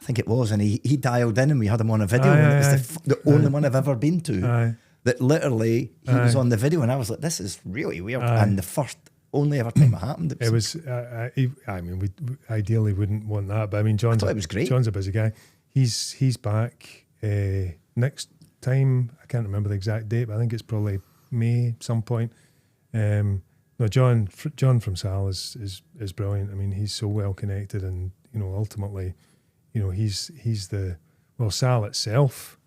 I think it was, and he dialed in and we had him on a video, and it was the only one I've ever been to that literally he was on the video, and I was like, this is really weird. And the only ever time it happened. It was we ideally wouldn't want that, but I mean, I thought it was great. John's a busy guy. He's back next time. I can't remember the exact date, but I think it's probably May some point. No, John from Sal is brilliant. I mean, he's so well connected, and ultimately, he's Sal itself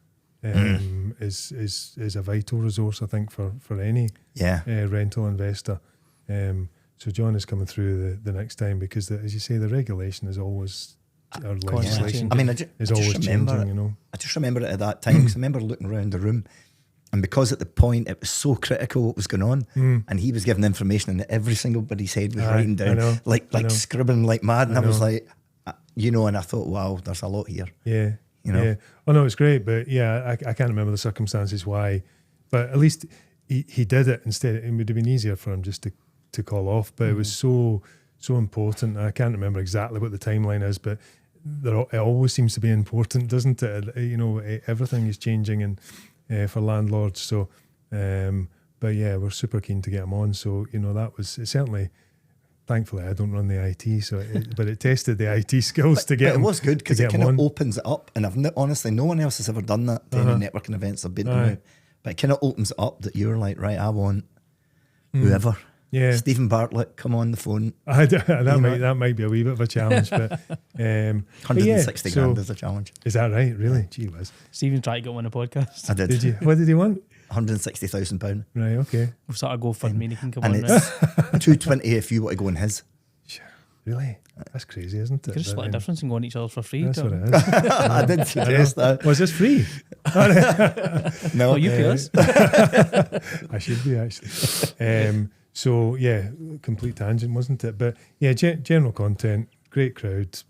is a vital resource, I think, for any rental investor. So John is coming through the next time because, as you say, the regulation is always, our legislation is always changing. I just remember it at that time because I remember looking around the room, and because at the point it was so critical what was going on, and he was giving information, and every single body's head was writing down, like scribbling like mad, and I was like, and I thought, wow, there's a lot here. Yeah. Yeah. Oh no, it's great, but I can't remember the circumstances why, but at least he did it instead. It would have been easier for him just to call off, but it was so important. I can't remember exactly what the timeline is, but it always seems to be important, doesn't it? Everything is changing and for landlords. So, but yeah, we're super keen to get him on. So that was certainly. Thankfully, I don't run the IT, but it tested the IT skills to get. But it was good because it kind of opens it up, and honestly, no one else has ever done that. To any networking events I've been to, but it kind of opens it up that you're like, right, I want whoever. Yeah, Stephen Bartlett, come on the phone. That might be a wee bit of a challenge, but 160 grand is a challenge. Is that right? Really? Gee whiz. Stephen tried to get on a podcast. I did. Did you? What did he want? £160,000. Right. Okay. We'll start a GoFundMe. He can come and on. It's $220 if you want to go in his. Really? That's crazy, isn't it? You could just split the difference and go on each other for free. That's what it is. I did suggest that. Was this free? No, you pay us. I should be actually. So yeah, complete tangent, wasn't it? But yeah, general content, great crowd,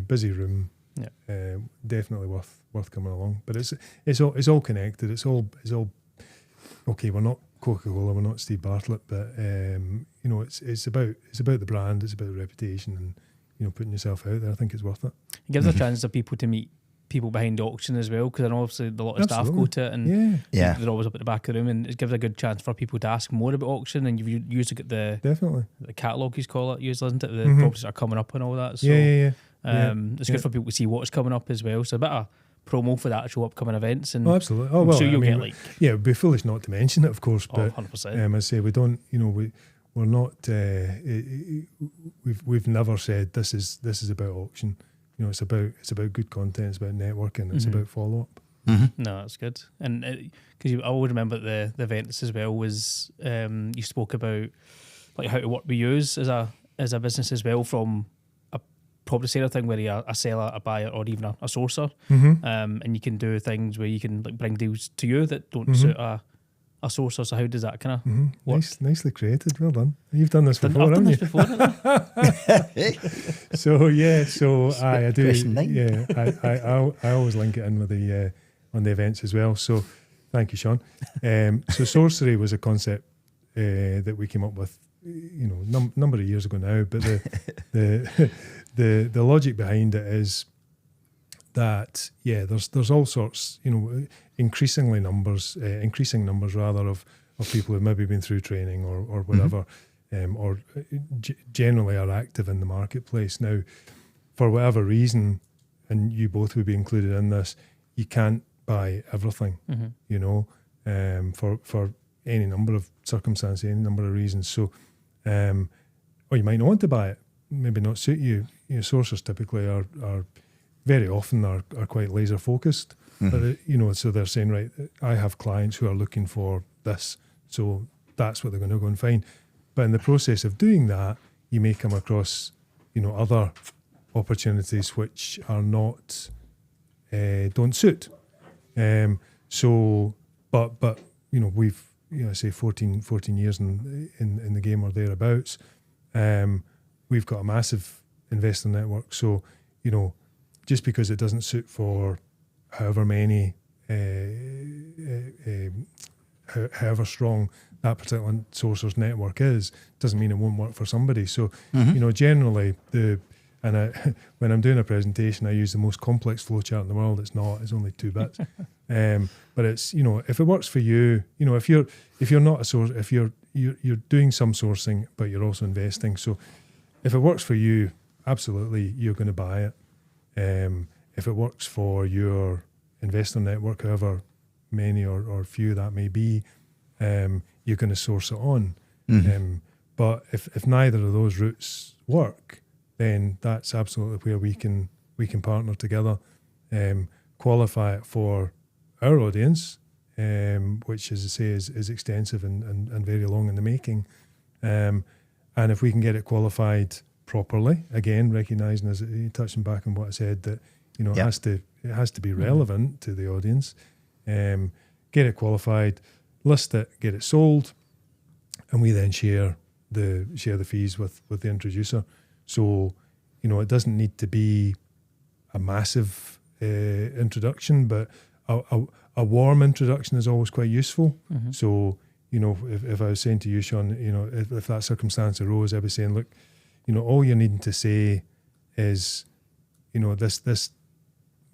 busy room. Yeah, definitely worth coming along. But it's all connected. It's all okay. We're not Coca-Cola, we're not Steve Bartlett, but it's about the brand, it's about the reputation, and putting yourself out there. I think it's worth it. It gives a chance for people to meet people behind the auction as well, because I know obviously a lot of staff go to it, and they're always up at the back of the room, and it gives a good chance for people to ask more about auction. And you've usually got the catalogue, you call it, usually, isn't it? The properties that are coming up and all that. So it's good for people to see what's coming up as well. So a bit of promo for the actual upcoming events, and absolutely. I'm sure you'll get it'd be foolish not to mention it, of course. But 100%. I say we don't. We're not. We've never said this is about auction. It's about good content. It's about networking. It's about follow up. No, that's good. And because I would remember the events as well was you spoke about like how to work with yous as a business as well, from a property sale thing where you're a seller, a buyer, or even a sourcer, and you can do things where you can like bring deals to you that don't suit a sourcer. So how does that kind of work? Nicely created. Well done. You've done this before, haven't you? Before, so I do. Yeah, I always link it in with the on the events as well. So thank you, Sean. So sorcery was a concept that we came up with, number of years ago now. But the logic behind it is that there's all sorts, increasing numbers rather of people who've maybe been through training or whatever, or generally are active in the marketplace. Now, for whatever reason, and you both would be included in this, you can't buy everything, you know, for any number of circumstances, any number of reasons. So, or you might not want to buy it, maybe not suit you. You know, sourcers typically are very often are quite laser focused. But, you know, so they're saying, right, I have clients who are looking for this, so that's what they're going to go and find. But in the process of doing that, you may come across, you know, other opportunities which are not, don't suit. So, but you know, we've, you know, say 14 years in the game or thereabouts. We've got a massive investor network. So, you know, just because it doesn't suit for however many, however strong that particular sourcer's network is, doesn't mean it won't work for somebody. So, you know, generally when I'm doing a presentation, I use the most complex flowchart in the world. It's not, it's only 2 bits. But it's, you know, if it works for you, you know, if you're not a source, if you're doing some sourcing, but you're also investing. So if it works for you, absolutely, you're going to buy it. If it works for your investor network, however many or few that may be, you're going to source it on. But if neither of those routes work, then that's absolutely where we can partner together, qualify it for our audience, which, as I say, is extensive and very long in the making. And if we can get it qualified properly, again, recognising, as touching back on what I said, that, you know, it has to be relevant to the audience. Get it qualified, list it, get it sold, and we then share the fees with the introducer. So, you know, it doesn't need to be a massive introduction, but a warm introduction is always quite useful. So, you know, if I was saying to you, Sean, you know, if that circumstance arose, I'd be saying, look, you know, all you're needing to say is, you know, this Mr.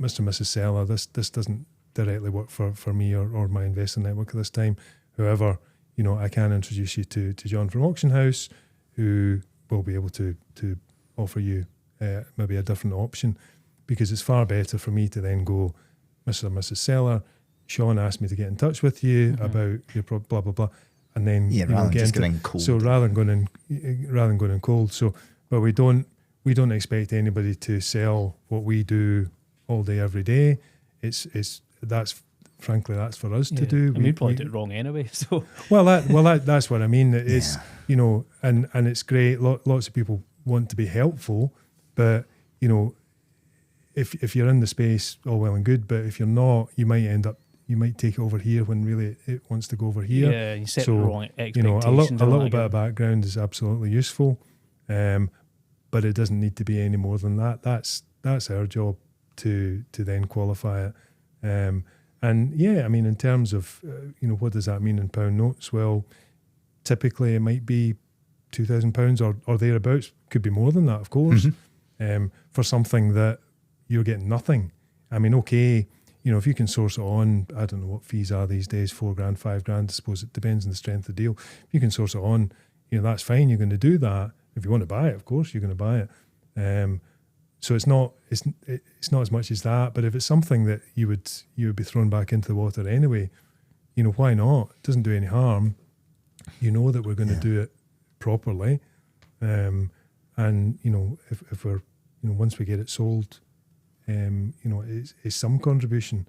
and Mrs. Seller, this doesn't directly work for me or my investor network at this time. However, you know, I can introduce you to John from Auction House, who will be able to offer you maybe a different option, because it's far better for me to then go, Mr. and Mrs. Seller, Sean asked me to get in touch with you about your blah blah blah, and then rather than just going cold. So rather than going in cold. So, but we don't expect anybody to sell what we do all day every day. That's frankly for us to do. And we probably do it wrong anyway. So that's what I mean. It's you know, and it's great. Lots of people want to be helpful, but you know, if you're in the space, all well and good. But if you're not, you might take it over here when really it wants to go over here. Yeah, you set the wrong expectations. You know, a little bit of background is absolutely useful, but it doesn't need to be any more than that. That's our job to then qualify it. And yeah, I mean, in terms of you know, what does that mean in pound notes? Well, typically it might be £2,000 or thereabouts. Could be more than that, of course. For something that you're getting nothing. I mean, okay, you know, if you can source it on, I don't know what fees are these days, $4,000, $5,000. I suppose it depends on the strength of the deal. If you can source it on, you know, that's fine. You're going to do that. If you want to buy it, of course, you're going to buy it. So it's not as much as that. But if it's something that you would be thrown back into the water anyway, you know, why not? It doesn't do any harm. You know that we're going to do it properly, and you know, if we're, you know, once we get it sold, you know, it's some contribution.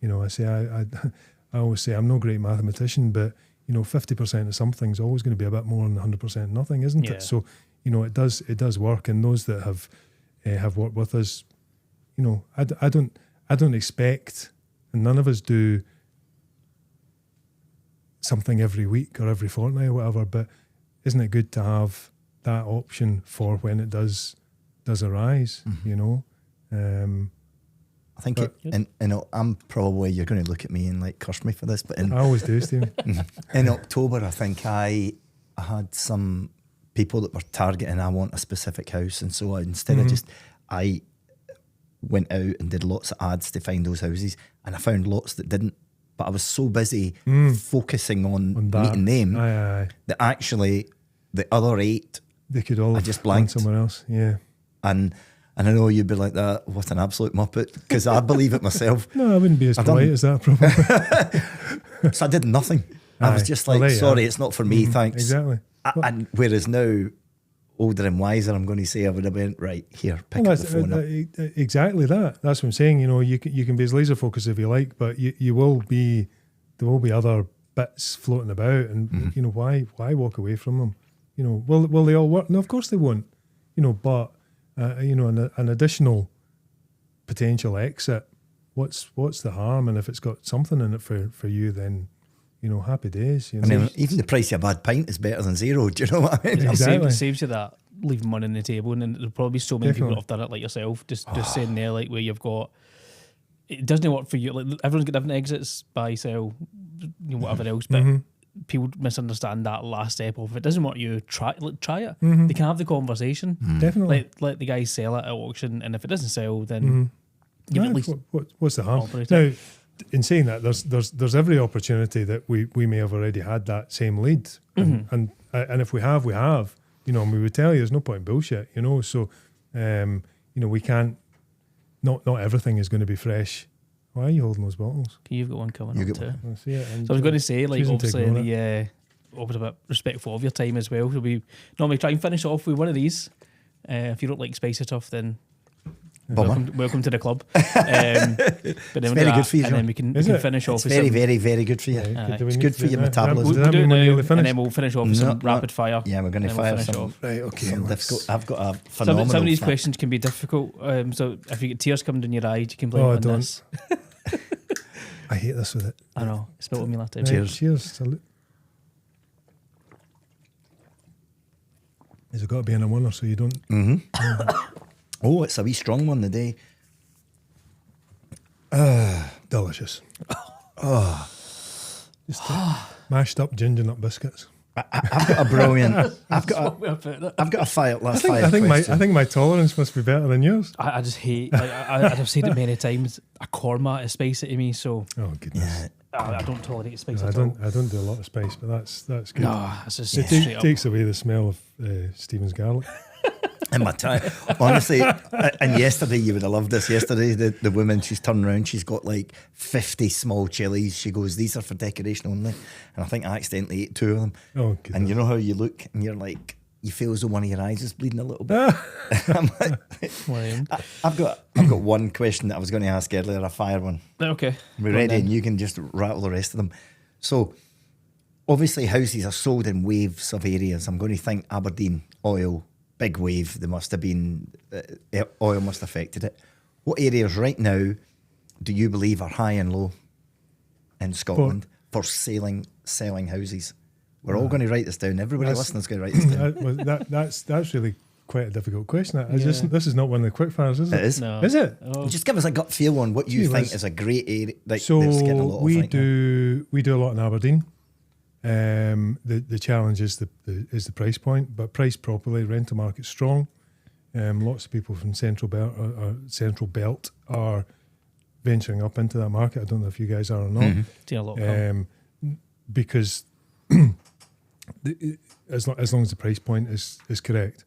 You know, I always say I'm no great mathematician, but you know, 50% of something's always going to be a bit more than 100% nothing, isn't it? So, you know, it does work, and those that have worked with us, you know, I don't expect, and none of us do, something every week or every fortnight or whatever, but isn't it good to have that option for when it does arise, you know? I think I'm probably, you're going to look at me and like curse me for this, but I always do, Stephen. In October, I think I had some people that were targeting, I want a specific house, and so instead of I went out and did lots of ads to find those houses, and I found lots that didn't. But I was so busy focusing on meeting them that actually the other 8, they could all I just blanked somewhere else. Yeah, and And I know you'd be like that. What an absolute muppet! Because I believe it myself. No, I wouldn't be as polite as that, probably. So I did nothing. I was just like, sorry, it's not for me, thanks. Exactly. And whereas now, older and wiser, I'm going to say I would have went, right, here, pick up the phone up. Exactly that. That's what I'm saying. You know, you can be as laser focused if you like, but there will be other bits floating about, and you know, why walk away from them? You know, will they all work? No, of course they won't. You know, but you know, an additional potential exit. What's the harm? And if it's got something in it for you, then, you know, happy days. You know? I mean, even the price of a bad pint is better than zero. Do you know what I mean? Exactly. It saves you that leaving money on the table, and there'll probably be so many people that have done it like yourself. Just saying there, like, where you've got, it doesn't work for you. Like, everyone's got different exits, buy, sell, you know, whatever else, but people misunderstand that last step of, if it doesn't work, you try it. They can have the conversation. Definitely. Let the guys sell it at auction, and if it doesn't sell, then you at least what's the harm? Now, in saying that, there's every opportunity that we may have already had that same lead, and if we have, you know, and we would tell you there's no point in bullshit, you know. So, you know, we can't. Not everything is going to be fresh. Why are you holding those bottles? You've got one coming up too. I see it, So I was going to say, like, obviously, always a bit respectful of your time as well. So we normally try and finish off with one of these. If you don't like spicy stuff, then welcome to the club. But then it's very good for you, and then we can finish off. It's very, very good for you. It's good for your metabolism. We'll do it now, and then we'll finish off with some rapid fire. Yeah, we're going to fire some. Right, okay. Some difficult. I've got a phenomenal. Some of these questions can be difficult. So if you get tears coming down your eyes, you can blame it on this. I hate this with it. I know. It spilled on me last time. Cheers. Salute. Has it got to be in a winner so you don't? Oh, it's a wee strong one today. Delicious. Just mashed up ginger nut biscuits. I've got a brilliant. I've got a fire. Last I think my tolerance must be better than yours. I just hate. Like, I've said it many times. A korma is spicy to me, so. Oh goodness. Yeah. I don't tolerate spice at all. I don't do a lot of spice, but that's good. No, it's just it takes away the smell of Stephen's garlic. In my time, honestly, and yesterday, you would have loved this. Yesterday, the woman, she's turned around, she's got like 50 small chilies. She goes, "These are for decoration only." And I think I accidentally ate 2 of them. Oh, goodness. And you know how you look, and you're like, you feel as though one of your eyes is bleeding a little bit. I'm like, I've got one question that I was going to ask earlier, a fire one. Okay. We're ready, and you can just rattle the rest of them. So, obviously, houses are sold in waves of areas. I'm going to think Aberdeen, oil, big wave. There must have been, oil must have affected it. What areas right now do you believe are high and low in Scotland for selling houses? We're all going to write this down. Everybody listening is going to write this down. That's really quite a difficult question. This is not one of the quick fires, is it? It is. No. Is it? Oh. Just give us a gut feel on what you think is a great area. Like, so there's getting a lot we of right do a lot in Aberdeen. The challenge is the price point, but priced properly, rental market strong. Lots of people from Central Belt are venturing up into that market. I don't know if you guys are or not. Seen a lot because as long as the price point is correct,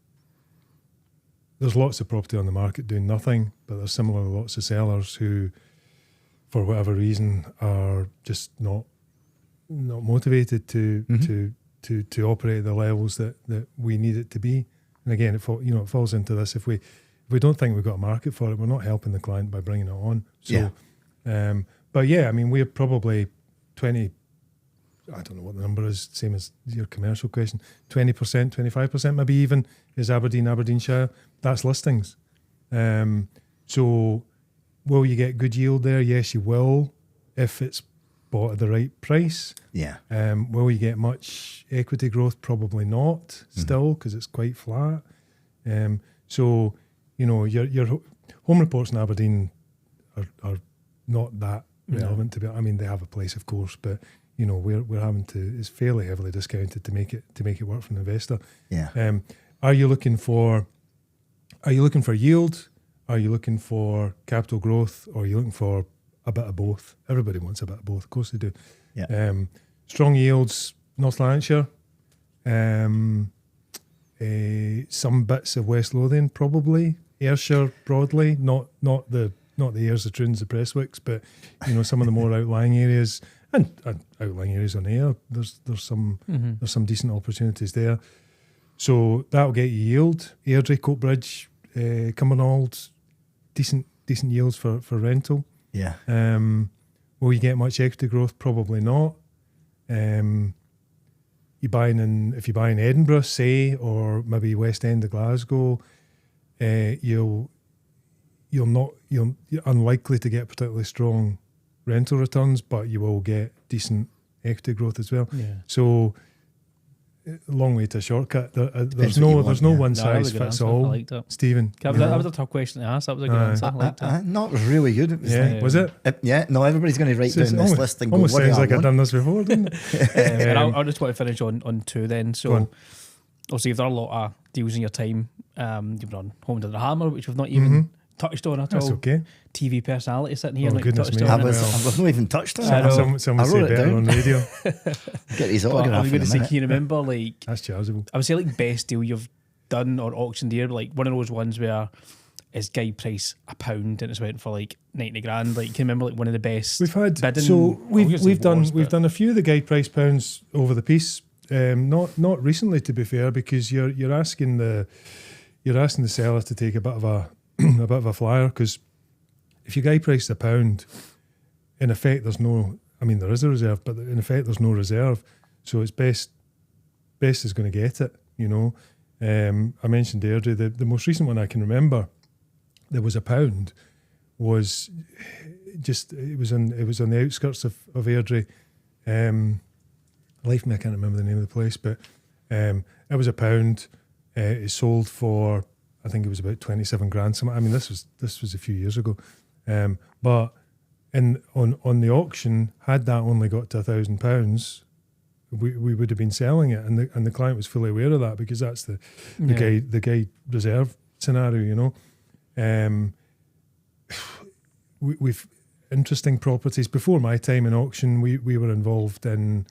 there's lots of property on the market doing nothing, but there's similarly lots of sellers who, for whatever reason, are just not motivated to operate at the levels that we need it to be. And again, it falls into this. If we don't think we've got a market for it, we're not helping the client by bringing it on. So, but yeah, I mean, we're probably 20. I don't know what the number is. Same as your commercial question. 20%, 25%, maybe even is Aberdeenshire. That's listings. So, will you get good yield there? Yes, you will, if it's bought at the right price. Yeah. Will you get much equity growth? Probably not. Still, because it's quite flat. So, your home reports in Aberdeen are not that relevant to be. I mean, they have a place, of course, but we're having to. It's fairly heavily discounted to make it work for an investor. Yeah. Are you looking for yield? Are you looking for capital growth? Or are you looking for a bit of both? Everybody wants a bit of both. Of course they do. Yeah. Strong yields, North Lanarkshire. Some bits of West Lothian, probably. Ayrshire broadly, not the Ayrs, the Troons, the Prestwicks, but some of the more outlying areas and outlying areas on Ayr. There's some decent opportunities there. So that'll get you yield. Airdrie, Coatbridge, Cumbernauld, decent yields for rental. Yeah. Will you get much equity growth? Probably not. If you buy in Edinburgh, say, or maybe West End of Glasgow, you're unlikely to get particularly strong rental returns, but you will get decent equity growth as well. Yeah. So a long way to a shortcut. There's no one size fits all. I liked it. Stephen, that was a tough question to ask. That was a good answer. I liked it. No, it was really good. It was was it? No, everybody's going to write down this list and go, almost what sounds like I've done this before, doesn't it? And I'll just want to finish on two then. So obviously you've done a lot of deals in your time. You've done Home to the Hammer, which we've not even touched on at all. That's okay. TV personality sitting here. Oh, goodness me. I've not even touched on it. Someone say better on radio. Get his autograph. I'm going to say, can you remember, that's charitable. I would say best deal you've done or auctioneer, one of those ones where is guide price £1 and it's went for 90 grand. Can you remember one of the best we've had bidding? So we've done a few of the guide price pounds over the piece. Not recently, to be fair, because you're asking the seller to take a bit of a flyer, because if you guide price £1, in effect there is a reserve, but in effect there's no reserve, so it's best is going to get it. I mentioned Airdrie, the most recent one I can remember. There was £1. Was just it was on the outskirts of Airdrie. Life me, I can't remember the name of the place, but it was £1. It sold for, I think it was about 27 grand. This was a few years ago, but on the auction, had that only got to £1,000, we would have been selling it, and the client was fully aware of that, because that's the guide reserve scenario. We've interesting properties. Before my time in auction, we were involved in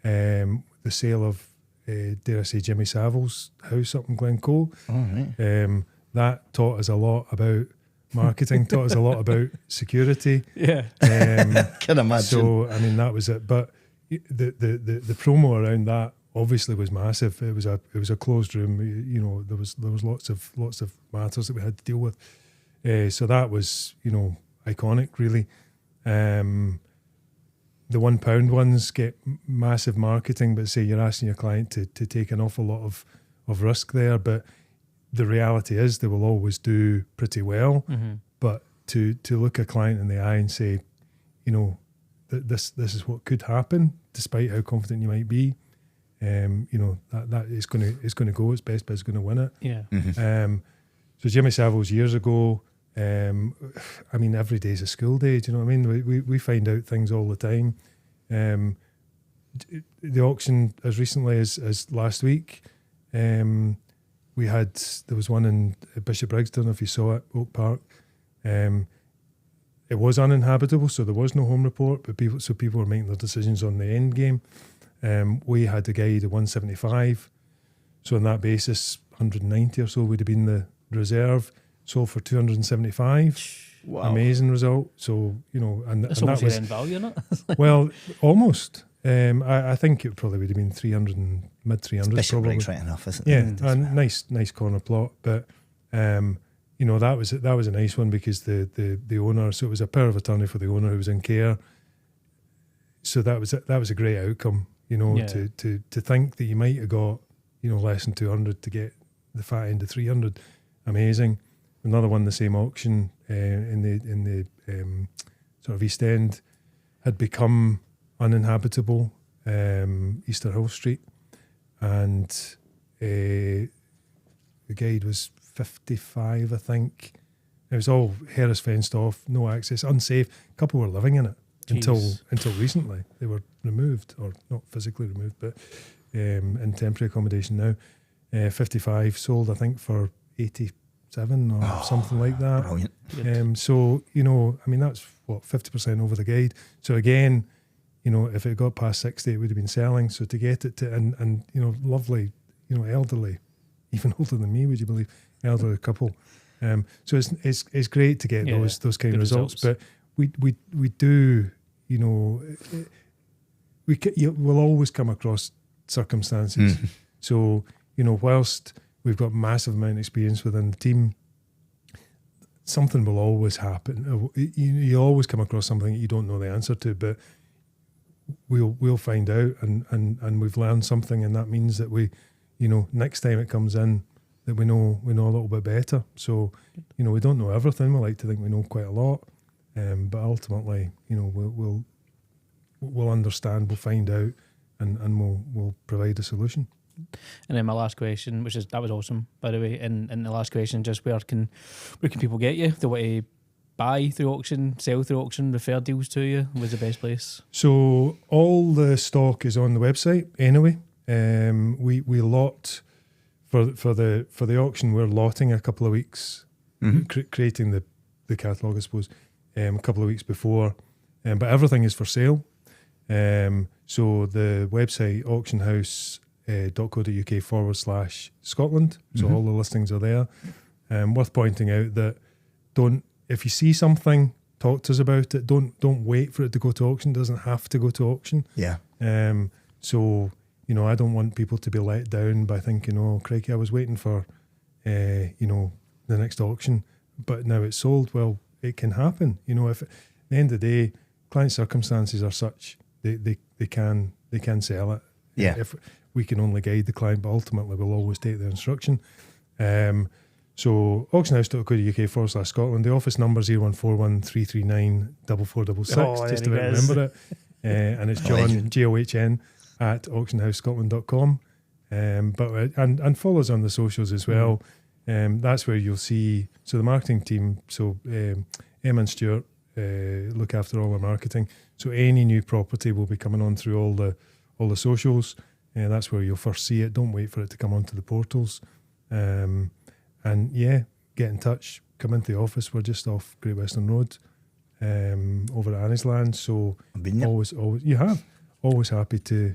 the sale of, dare I say, Jimmy Savile's house up in Glencoe. Oh, right. That taught us a lot about marketing, taught us a lot about security. Yeah. Can imagine. So, that was it. But the promo around that obviously was massive. It was a closed room. There was lots of matters that we had to deal with. So that was, iconic, really. The £1 ones get massive marketing, but say you're asking your client to take an awful lot of risk there. But the reality is they will always do pretty well. Mm-hmm. But to look a client in the eye and say, this is what could happen, despite how confident you might be, that is going to go. Its best bet's going to win it. Yeah. Mm-hmm. So Jimmy Savile's years ago. Every day's a school day. Do you know what I mean? We find out things all the time. The auction as recently as last week, there was one in Bishop Briggs. Don't know if you saw it, Oak Park. It was uninhabitable, so there was no home report, but people were making their decisions on the end game. We had a guide at 175, so on that basis, 190 or so would have been the reserve. Sold for 275. Wow. Amazing result. So, that's and almost that was end value, isn't it? well, almost. I think it probably would have been 300 and mid 300s. Bishop probably. Briggs right enough, isn't it? Yeah, nice corner plot. But that was a nice one, because the owner. So it was a power of attorney for the owner who was in care. So that was a great outcome. To think that you might have got less than 200 to get the fat end of 300. Amazing. Another one, the same auction in the sort of East End, had become uninhabitable, Easter Hill Street, and the guide was 55, I think. It was all Harris fenced off, no access, unsafe. A couple were living in it until recently. They were removed, or not physically removed, but in temporary accommodation now. 55 sold, I think, for 87 or something like that. Brilliant. So, that's what, 50% over the guide. So again, if it got past 60, it would have been selling. So to get it to, and lovely, elderly, even older than me, would you believe, elderly couple, So it's great to get those kind of results. But we do, you know, we'll always come across circumstances. So, you know, whilst we've got massive amount of experience within the team, something will always happen. You always come across something that you don't know the answer to, but we'll find out, and we've learned something, and that means that we, you know, next time it comes in, that we know a little bit better. So, you know, we don't know everything. We like to think we know quite a lot, but ultimately, you know, we'll understand, we'll find out, and we'll provide a solution. And then my last question, that was awesome, by the way. And the last question, just where can people get you? If they want to buy through auction, sell through auction, refer deals to you, where's the best place? So all the stock is on the website anyway. We lot for the auction. We're lotting a couple of weeks, creating the catalogue, I suppose, a couple of weeks before. But everything is for sale. So the website auctionhouse.co.uk/Scotland. So all the listings are there. Worth pointing out that if you see something, talk to us about it. Don't wait for it to go to auction. It doesn't have to go to auction. Yeah. So, you know, I don't want people to be let down by thinking, oh, crikey, I was waiting for, you know, the next auction, but now it's sold. Well, it can happen. You know, if at the end of the day, client circumstances are such, they can sell it. Yeah. If we can only guide the client, but ultimately we'll always take the instruction. So auctionhouse.co.uk/Scotland. The office number is 0141 339 4466, just about remember it. And it's John, John, at auctionhousescotland.com. And follow us on the socials as well. That's where you'll see, so the marketing team, so Emma and Stuart look after all our marketing. So any new property will be coming on through all the socials. That's where you'll first see it. Don't wait for it to come onto the portals. And yeah, get in touch. Come into the office. We're just off Great Western Road, over at Annisland. So always, you have always happy to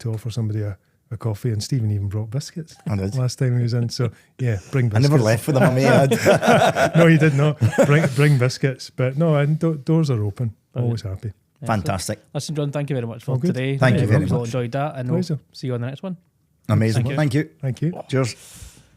offer somebody a coffee. And Stephen even brought biscuits last time he was in. So yeah, bring biscuits. I never left with them. I made. No, you did not. Bring biscuits. But no, and doors are open. Always happy. Fantastic. Listen, John, thank you very much for today. Thank you very much. All enjoyed that, and we'll see you on the next one. Amazing. Thank you. Thank you. Cheers.